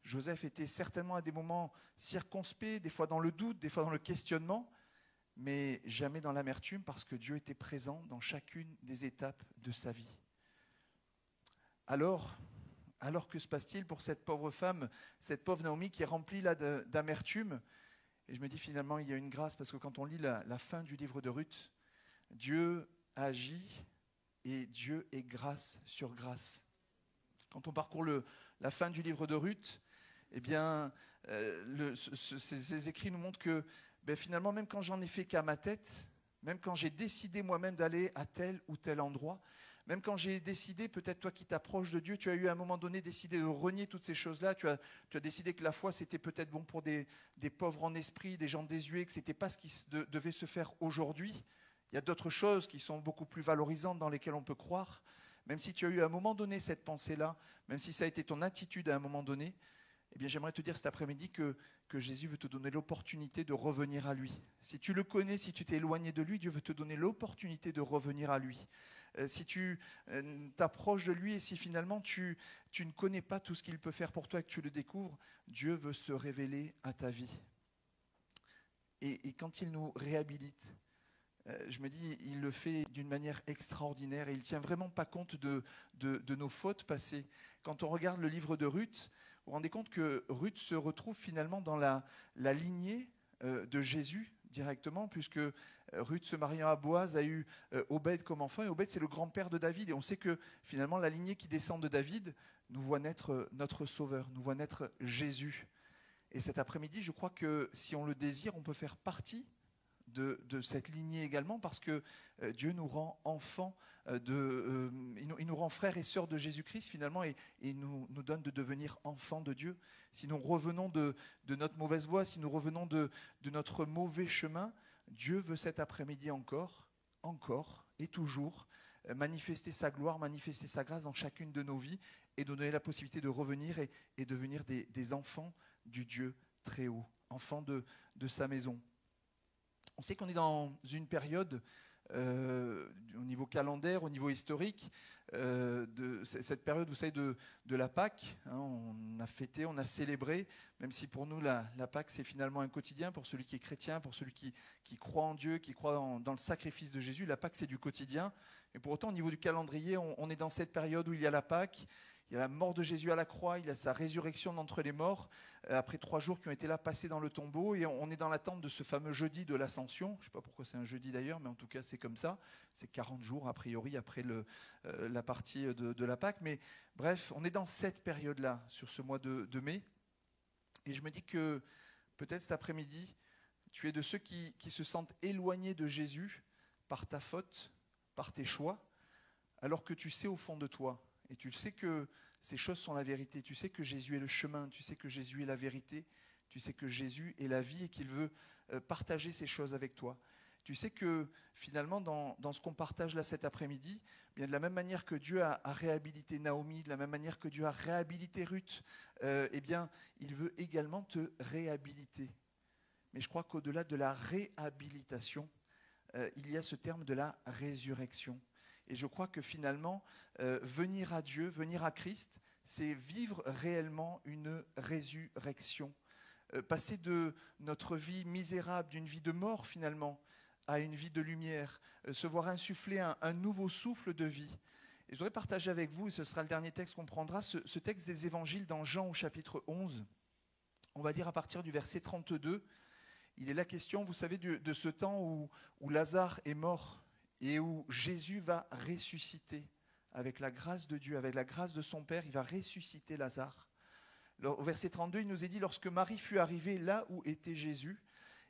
Joseph était certainement à des moments circonspects, des fois dans le doute, des fois dans le questionnement, mais jamais dans l'amertume parce que Dieu était présent dans chacune des étapes de sa vie. Alors que se passe-t-il pour cette pauvre femme, cette pauvre Naomi qui est remplie là d'amertume? Et je me dis finalement, il y a une grâce parce que quand on lit la fin du livre de Ruth, Dieu agit et Dieu est grâce sur grâce. Quand on parcourt la fin du livre de Ruth, eh bien, ces écrits nous montrent que finalement, même quand j'en ai fait qu'à ma tête, même quand j'ai décidé moi-même d'aller à tel ou tel endroit, même quand j'ai décidé, peut-être toi qui t'approches de Dieu, tu as eu à un moment donné décidé de renier toutes ces choses-là, tu as décidé que la foi c'était peut-être bon pour des pauvres en esprit, des gens désuets, que ce n'était pas ce qui devait se faire aujourd'hui. Il y a d'autres choses qui sont beaucoup plus valorisantes dans lesquelles on peut croire. Même si tu as eu à un moment donné cette pensée-là, même si ça a été ton attitude à un moment donné, eh bien, j'aimerais te dire cet après-midi que Jésus veut te donner l'opportunité de revenir à lui. Si tu le connais, si tu t'es éloigné de lui, Dieu veut te donner l'opportunité de revenir à lui. Si tu t'approches de lui et si finalement tu ne connais pas tout ce qu'il peut faire pour toi et que tu le découvres, Dieu veut se révéler à ta vie. Et quand il nous réhabilite, je me dis, il le fait d'une manière extraordinaire et il ne tient vraiment pas compte de nos fautes passées. Quand on regarde le livre de Ruth, vous vous rendez compte que Ruth se retrouve finalement dans la lignée de Jésus directement, puisque Ruth, se mariant à Boaz, a eu Obed comme enfant, et Obed, c'est le grand-père de David. Et on sait que finalement, la lignée qui descend de David nous voit naître notre Sauveur, nous voit naître Jésus. Et cet après-midi, je crois que si on le désire, on peut faire partie de cette lignée également, parce que Dieu nous rend enfants, il nous rend frères et sœurs de Jésus-Christ finalement, et nous donne de devenir enfants de Dieu. Si nous revenons de notre mauvaise voie, si nous revenons de notre mauvais chemin, Dieu veut cet après-midi encore et toujours manifester sa gloire, manifester sa grâce dans chacune de nos vies et nous donner la possibilité de revenir et devenir des enfants du Dieu très haut, enfants de sa maison. On sait qu'on est dans une période, au niveau calendaire, au niveau historique, cette période, vous savez, de la Pâque. Hein, on a fêté, on a célébré, même si pour nous, la Pâque, c'est finalement un quotidien. Pour celui qui est chrétien, pour celui qui croit en Dieu, qui croit dans le sacrifice de Jésus, la Pâque, c'est du quotidien. Et pour autant, au niveau du calendrier, on est dans cette période où il y a la Pâque, il y a la mort de Jésus à la croix, il y a sa résurrection d'entre les morts, après 3 jours qui ont été là, passés dans le tombeau, et on est dans l'attente de ce fameux jeudi de l'Ascension. Je ne sais pas pourquoi c'est un jeudi d'ailleurs, mais en tout cas c'est comme ça. C'est 40 jours a priori après la partie de la Pâque. Mais bref, on est dans cette période-là, sur ce mois de mai. Et je me dis que peut-être cet après-midi, tu es de ceux qui se sentent éloignés de Jésus par ta faute, par tes choix, alors que tu sais au fond de toi, et tu sais que ces choses sont la vérité, tu sais que Jésus est le chemin, tu sais que Jésus est la vérité, tu sais que Jésus est la vie et qu'il veut partager ces choses avec toi. Tu sais que finalement, dans ce qu'on partage là cet après-midi, bien de la même manière que Dieu a réhabilité Naomi, de la même manière que Dieu a réhabilité Ruth, eh bien, il veut également te réhabiliter. Mais je crois qu'au-delà de la réhabilitation, il y a ce terme de la résurrection. Et je crois que finalement, venir à Dieu, venir à Christ, c'est vivre réellement une résurrection. Passer de notre vie misérable, d'une vie de mort finalement, à une vie de lumière, se voir insuffler un nouveau souffle de vie. Et je voudrais partager avec vous, et ce sera le dernier texte qu'on prendra, ce texte des évangiles dans Jean au chapitre 11. On va lire à partir du verset 32. Il est la question, vous savez, de ce temps où Lazare est mort et où Jésus va ressusciter avec la grâce de Dieu, avec la grâce de son Père, il va ressusciter Lazare. Au verset 32, il nous est dit, lorsque Marie fut arrivée là où était Jésus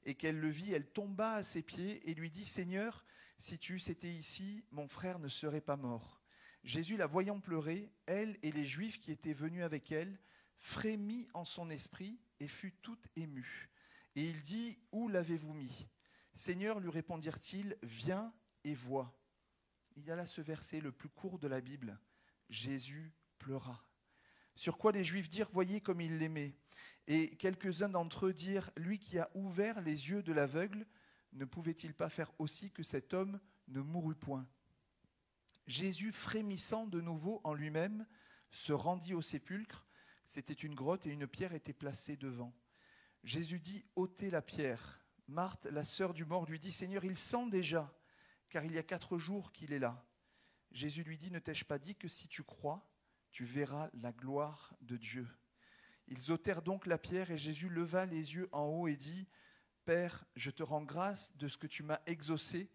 et qu'elle le vit, elle tomba à ses pieds et lui dit, Seigneur, si tu eusse été ici, mon frère ne serait pas mort. Jésus, la voyant pleurer, elle et les Juifs qui étaient venus avec elle, frémit en son esprit et fut tout ému. Et il dit, où l'avez-vous mis ? Seigneur, lui répondirent-ils, viens et vois. Il y a là ce verset le plus court de la Bible. Jésus pleura. Sur quoi les Juifs dirent, voyez comme il l'aimait. Et quelques-uns d'entre eux dirent, lui qui a ouvert les yeux de l'aveugle, ne pouvait-il pas faire aussi que cet homme ne mourût point ? Jésus, frémissant de nouveau en lui-même, se rendit au sépulcre. C'était une grotte et une pierre était placée devant. Jésus dit, ôtez la pierre. Marthe, la sœur du mort, lui dit, Seigneur, il sent déjà, car il y a 4 jours qu'il est là. Jésus lui dit, ne t'ai-je pas dit que si tu crois, tu verras la gloire de Dieu. Ils ôtèrent donc la pierre et Jésus leva les yeux en haut et dit, Père, je te rends grâce de ce que tu m'as exaucé.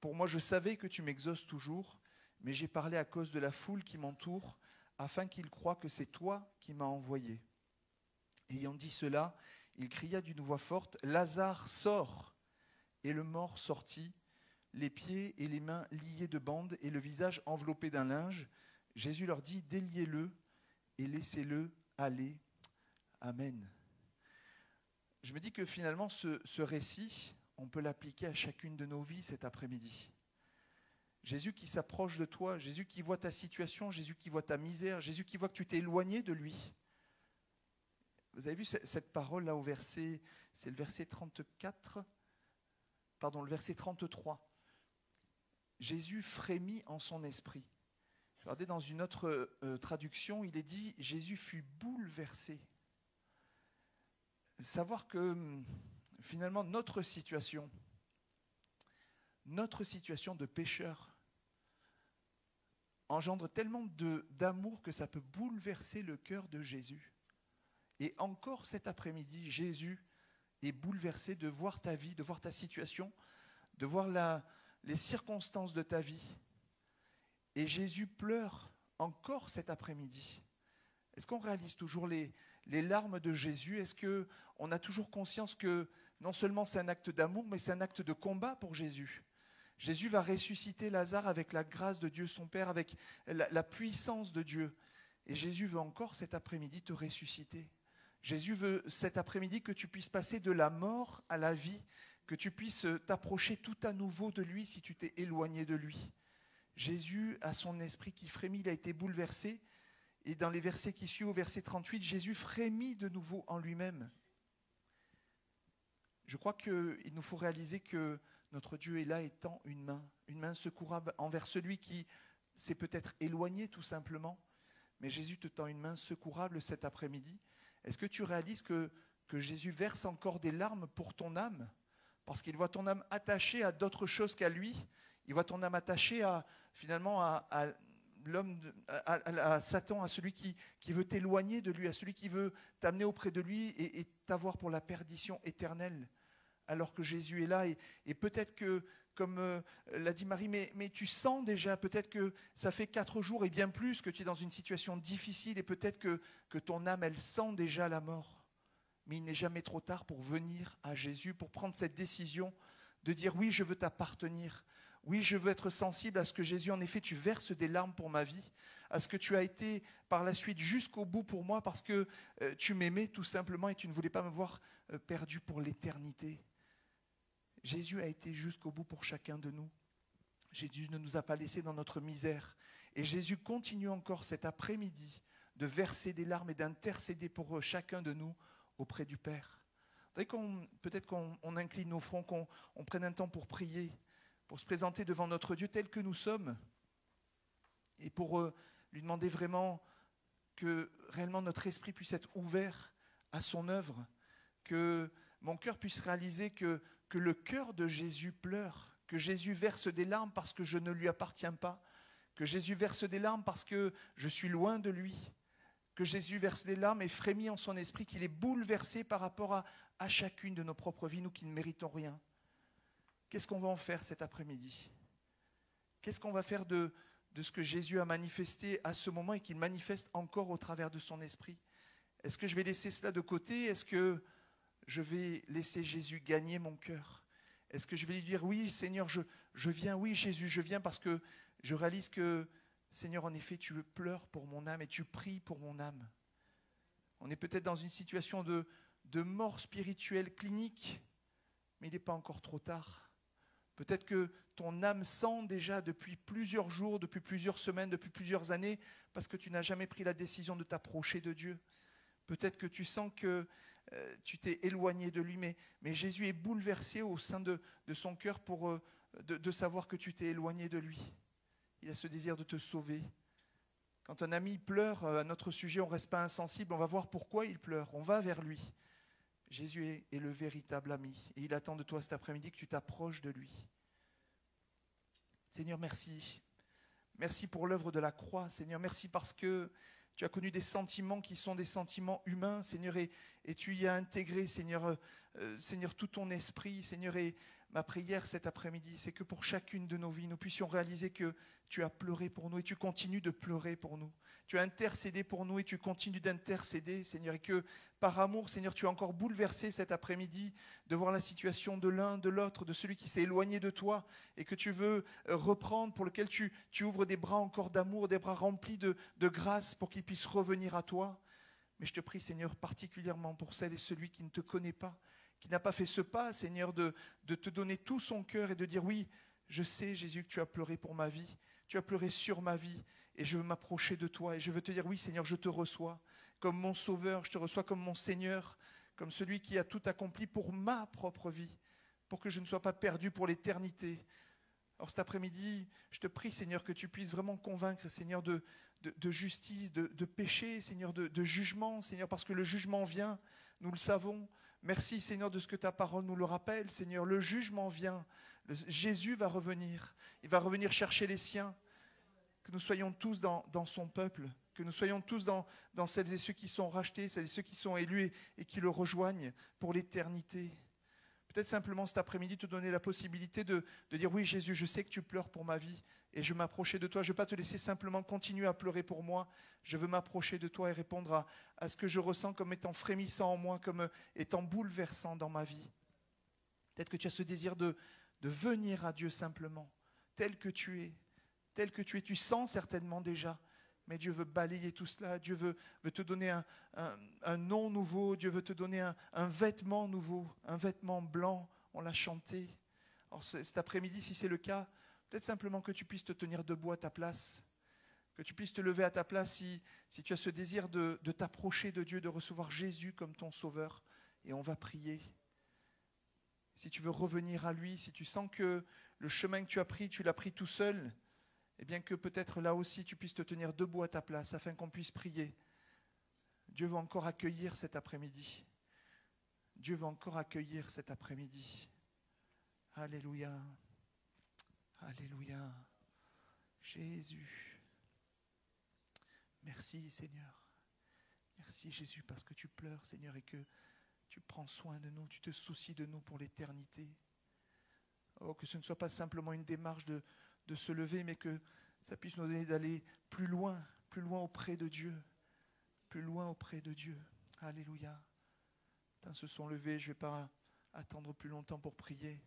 Pour moi, je savais que tu m'exauces toujours, mais j'ai parlé à cause de la foule qui m'entoure, afin qu'ils croient que c'est toi qui m'as envoyé. Ayant dit cela, il cria d'une voix forte, Lazare, sors ! Et le mort sortit, les pieds et les mains liés de bandes et le visage enveloppé d'un linge. Jésus leur dit, déliez-le et laissez-le aller. Amen. Je me dis que finalement, ce récit, on peut l'appliquer à chacune de nos vies cet après-midi. Jésus qui s'approche de toi, Jésus qui voit ta situation, Jésus qui voit ta misère, Jésus qui voit que tu t'es éloigné de lui. Vous avez vu cette parole là au verset, c'est le verset 34, pardon, le verset 33. Jésus frémit en son esprit. Regardez, dans une autre traduction, il est dit, Jésus fut bouleversé. Savoir que finalement notre situation de pécheur engendre tellement d'amour que ça peut bouleverser le cœur de Jésus. Et encore cet après-midi, Jésus est bouleversé de voir ta vie, de voir ta situation, de voir les circonstances de ta vie. Et Jésus pleure encore cet après-midi. Est-ce qu'on réalise toujours les larmes de Jésus ? Est-ce qu'on a toujours conscience que Non seulement c'est un acte d'amour, mais c'est un acte de combat pour Jésus. Jésus va ressusciter Lazare avec la grâce de Dieu son Père, avec la puissance de Dieu. Et Jésus veut encore cet après-midi te ressusciter. Jésus veut cet après-midi que tu puisses passer de la mort à la vie, que tu puisses t'approcher tout à nouveau de lui si tu t'es éloigné de lui. Jésus a son esprit qui frémit, il a été bouleversé. Et dans les versets qui suivent, au verset 38, Jésus frémit de nouveau en lui-même. Je crois qu'il nous faut réaliser que notre Dieu est là étant une main secourable envers celui qui s'est peut-être éloigné tout simplement. Mais Jésus te tend une main secourable cet après-midi. Est-ce que tu réalises que Jésus verse encore des larmes pour ton âme? Parce qu'il voit ton âme attachée à d'autres choses qu'à lui. Il voit ton âme attachée à l'homme, à Satan, à celui qui veut t'éloigner de lui, à celui qui veut t'amener auprès de lui et t'avoir pour la perdition éternelle. Alors que Jésus est là et peut-être que, comme l'a dit Marie, mais tu sens déjà, peut-être que ça fait 4 jours et bien plus que tu es dans une situation difficile et peut-être que ton âme, elle sent déjà la mort. Mais il n'est jamais trop tard pour venir à Jésus, pour prendre cette décision de dire oui, je veux t'appartenir. Oui, je veux être sensible à ce que Jésus, en effet, tu verses des larmes pour ma vie, à ce que tu as été par la suite jusqu'au bout pour moi parce que tu m'aimais tout simplement et tu ne voulais pas me voir perdu pour l'éternité. Jésus a été jusqu'au bout pour chacun de nous. Jésus ne nous a pas laissés dans notre misère. Et Jésus continue encore cet après-midi de verser des larmes et d'intercéder pour chacun de nous auprès du Père. Peut-être qu'on incline nos fronts, qu'on prenne un temps pour prier, pour se présenter devant notre Dieu tel que nous sommes et pour lui demander vraiment que réellement notre esprit puisse être ouvert à son œuvre, que mon cœur puisse réaliser que le cœur de Jésus pleure, que Jésus verse des larmes parce que je ne lui appartiens pas, que Jésus verse des larmes parce que je suis loin de lui, que Jésus verse des larmes et frémit en son esprit, qu'il est bouleversé par rapport à chacune de nos propres vies, nous qui ne méritons rien. Qu'est-ce qu'on va en faire cet après-midi? Qu'est-ce qu'on va faire de ce que Jésus a manifesté à ce moment et qu'il manifeste encore au travers de son esprit? Est-ce que je vais laisser cela de côté? Est-ce que je vais laisser Jésus gagner mon cœur? Est-ce que je vais lui dire, oui Seigneur, je viens, oui Jésus, je viens parce que je réalise que, Seigneur, en effet, tu pleures pour mon âme et tu pries pour mon âme. On est peut-être dans une situation de mort spirituelle clinique, mais il n'est pas encore trop tard. Peut-être que ton âme sent déjà depuis plusieurs jours, depuis plusieurs semaines, depuis plusieurs années, parce que tu n'as jamais pris la décision de t'approcher de Dieu. Peut-être que tu sens que tu t'es éloigné de lui, mais Jésus est bouleversé au sein de son cœur de savoir que tu t'es éloigné de lui. Il a ce désir de te sauver. Quand un ami pleure à notre sujet, on ne reste pas insensible, on va voir pourquoi il pleure, on va vers lui. Jésus est le véritable ami et il attend de toi cet après-midi que tu t'approches de lui. Seigneur, merci. Merci pour l'œuvre de la croix, Seigneur. Merci parce que tu as connu des sentiments qui sont des sentiments humains, Seigneur, et tu y as intégré, Seigneur, Seigneur, tout ton esprit, Seigneur, et ma prière cet après-midi, c'est que pour chacune de nos vies, nous puissions réaliser que tu as pleuré pour nous et tu continues de pleurer pour nous. Tu as intercédé pour nous et tu continues d'intercéder, Seigneur, et que par amour, Seigneur, tu as encore bouleversé cet après-midi de voir la situation de l'un, de l'autre, de celui qui s'est éloigné de toi et que tu veux reprendre, pour lequel tu ouvres des bras encore d'amour, des bras remplis de grâce pour qu'il puisse revenir à toi. Mais je te prie, Seigneur, particulièrement pour celle et celui qui ne te connaît pas, qui n'a pas fait ce pas, Seigneur, de te donner tout son cœur et de dire oui, je sais, Jésus, que tu as pleuré pour ma vie, tu as pleuré sur ma vie et je veux m'approcher de toi et je veux te dire oui, Seigneur, je te reçois comme mon sauveur, je te reçois comme mon Seigneur, comme celui qui a tout accompli pour ma propre vie, pour que je ne sois pas perdu pour l'éternité. Alors cet après-midi, je te prie, Seigneur, que tu puisses vraiment convaincre, Seigneur, de justice, de péché, Seigneur, de jugement, Seigneur, parce que le jugement vient, nous le savons. Merci, Seigneur, de ce que ta parole nous le rappelle, Seigneur. Le jugement vient. Jésus va revenir. Il va revenir chercher les siens. Que nous soyons tous dans son peuple. Que nous soyons tous dans celles et ceux qui sont rachetés, celles et ceux qui sont élus et qui le rejoignent pour l'éternité. Peut-être simplement cet après-midi te donner la possibilité de dire oui, Jésus, je sais que tu pleures pour ma vie et je veux m'approcher de toi. Je ne veux pas te laisser simplement continuer à pleurer pour moi. Je veux m'approcher de toi et répondre à ce que je ressens comme étant frémissant en moi, comme étant bouleversant dans ma vie. Peut-être que tu as ce désir de venir à Dieu simplement, tel que tu es, tel que tu es. Tu sens certainement déjà, mais Dieu veut balayer tout cela. Dieu veut te donner un nom nouveau. Dieu veut te donner un vêtement nouveau, un vêtement blanc. On l'a chanté. Alors cet après-midi, si c'est le cas, peut-être simplement que tu puisses te tenir debout à ta place, que tu puisses te lever à ta place si tu as ce désir de t'approcher de Dieu, de recevoir Jésus comme ton sauveur. Et on va prier. Si tu veux revenir à lui, si tu sens que le chemin que tu as pris, tu l'as pris tout seul, eh bien que peut-être là aussi tu puisses te tenir debout à ta place afin qu'on puisse prier. Dieu veut encore accueillir cet après-midi. Dieu veut encore accueillir cet après-midi. Alléluia. Alléluia. Jésus. Merci Seigneur. Merci Jésus parce que tu pleures Seigneur et que tu prends soin de nous, tu te soucies de nous pour l'éternité. Oh, que ce ne soit pas simplement une démarche de se lever, mais que ça puisse nous donner d'aller plus loin auprès de Dieu. Plus loin auprès de Dieu. Alléluia. Tant se sont levés, je ne vais pas attendre plus longtemps pour prier.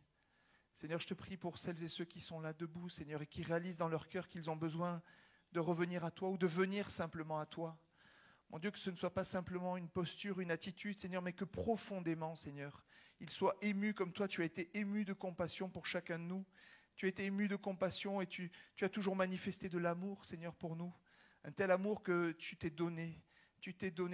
Seigneur, je te prie pour celles et ceux qui sont là debout, Seigneur, et qui réalisent dans leur cœur qu'ils ont besoin de revenir à toi ou de venir simplement à toi. Mon Dieu, que ce ne soit pas simplement une posture, une attitude, Seigneur, mais que profondément, Seigneur, ils soient émus comme toi, tu as été ému de compassion pour chacun de nous. Tu as été ému de compassion et tu as toujours manifesté de l'amour, Seigneur, pour nous. Un tel amour que tu t'es donné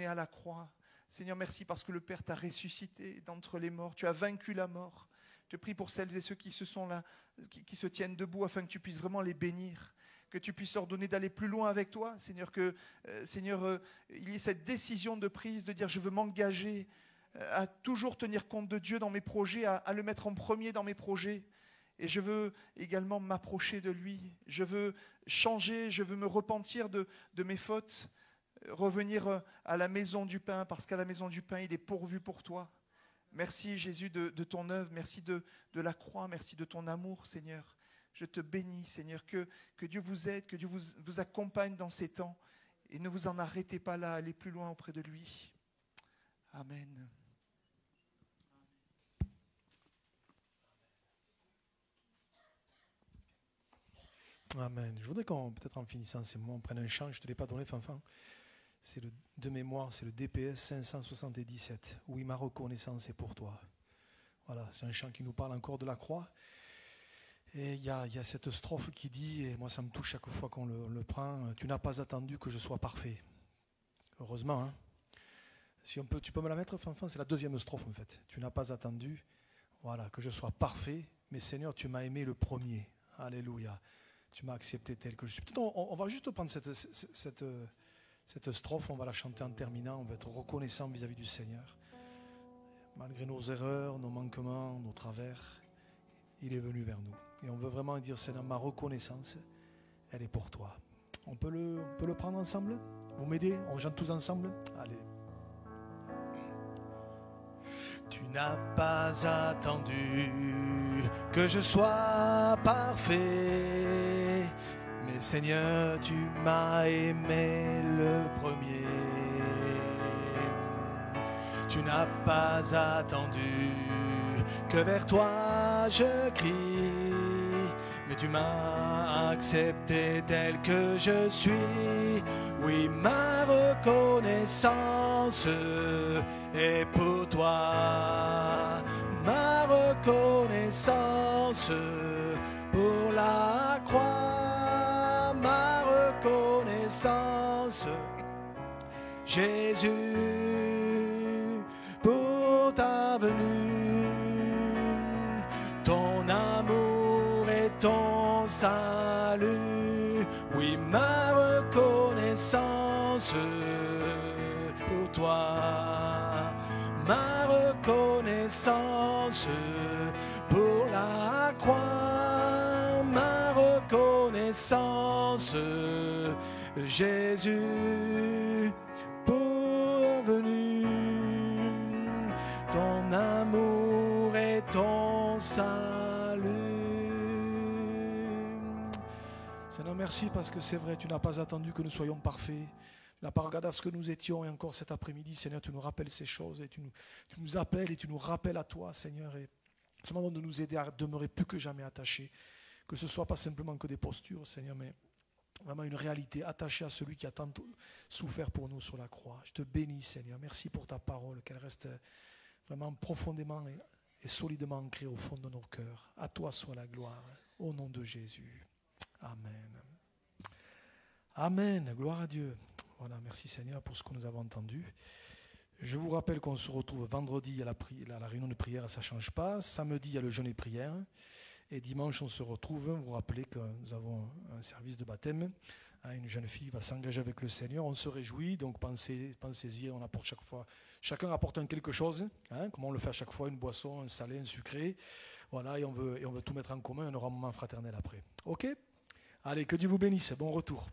à la croix. Seigneur, merci parce que le Père t'a ressuscité d'entre les morts. Tu as vaincu la mort. Je te prie pour celles et ceux qui sont là, qui se tiennent debout, afin que tu puisses vraiment les bénir, que tu puisses leur donner d'aller plus loin avec toi. Seigneur, il y ait cette décision de prise, de dire je veux m'engager à toujours tenir compte de Dieu dans mes projets, à le mettre en premier dans mes projets. Et je veux également m'approcher de lui. Je veux changer, je veux me repentir de mes fautes, revenir à la maison du pain, parce qu'à la maison du pain, il est pourvu pour toi. Merci Jésus de ton œuvre, merci de la croix, merci de ton amour, Seigneur. Je te bénis, Seigneur, que Dieu vous aide, que Dieu vous accompagne dans ces temps. Et ne vous en arrêtez pas là, allez plus loin auprès de lui. Amen. Amen. Je voudrais qu'on, peut-être en finissant ces mots, on prenne un chant, je ne te l'ai pas donné, Fanfan. C'est de mémoire, c'est le DPS 577. Oui, ma reconnaissance est pour toi. Voilà, c'est un chant qui nous parle encore de la croix. Et il y a cette strophe qui dit, et moi ça me touche chaque fois qu'on le prend, tu n'as pas attendu que je sois parfait. Heureusement, hein. Si on peut, tu peux me la mettre, Fanfan, c'est la deuxième strophe en fait. Tu n'as pas attendu, voilà, que je sois parfait, mais Seigneur, tu m'as aimé le premier. Alléluia. Tu m'as accepté tel que je suis. Peut-être on va juste prendre cette strophe, on va la chanter en terminant, on va être reconnaissant vis-à-vis du Seigneur. Malgré nos erreurs, nos manquements, nos travers, il est venu vers nous. Et on veut vraiment dire, Seigneur, ma reconnaissance, elle est pour toi. On peut le prendre ensemble? Vous m'aidez? On chante tous ensemble? Allez. Tu n'as pas attendu que je sois parfait, mais Seigneur, tu m'as aimé le premier. Tu n'as pas attendu que vers toi je crie, mais tu m'as accepté tel que je suis. Oui, ma reconnaissance est pour toi, ma reconnaissance pour la croix, ma reconnaissance, Jésus, pour ta venue, ton amour et ton salut. Oui, ma reconnaissance pour toi, ma reconnaissance pour la croix, ma reconnaissance, Jésus, pour venir, ton amour et ton salut. Seigneur, merci parce que c'est vrai, tu n'as pas attendu que nous soyons parfaits. Tu n'as pas regardé à ce que nous étions et encore cet après-midi, Seigneur, tu nous rappelles ces choses et tu nous appelles et tu nous rappelles à toi, Seigneur. Et Nous te demandons de nous aider à demeurer plus que jamais attachés, que ce ne soit pas simplement que des postures, Seigneur, mais vraiment une réalité attachée à celui qui a tant souffert pour nous sur la croix. Je te bénis, Seigneur. Merci pour ta parole, qu'elle reste vraiment profondément et solidement ancrée au fond de nos cœurs. À toi soit la gloire, au nom de Jésus. Amen. Amen. Gloire à Dieu. Voilà, merci Seigneur pour ce que nous avons entendu. Je vous rappelle qu'on se retrouve vendredi à la réunion de prière, ça ne change pas. Samedi, il y a le jeûne et prière. Et dimanche, on se retrouve. Vous vous rappelez que nous avons un service de baptême. Une jeune fille va s'engager avec le Seigneur. On se réjouit, donc pensez-y. On apporte chaque fois. Chacun apporte quelque chose, comme on le fait à chaque fois, une boisson, un salé, un sucré. Voilà, et on veut tout mettre en commun. On aura un moment fraternel après. OK ? Allez, que Dieu vous bénisse. Bon retour.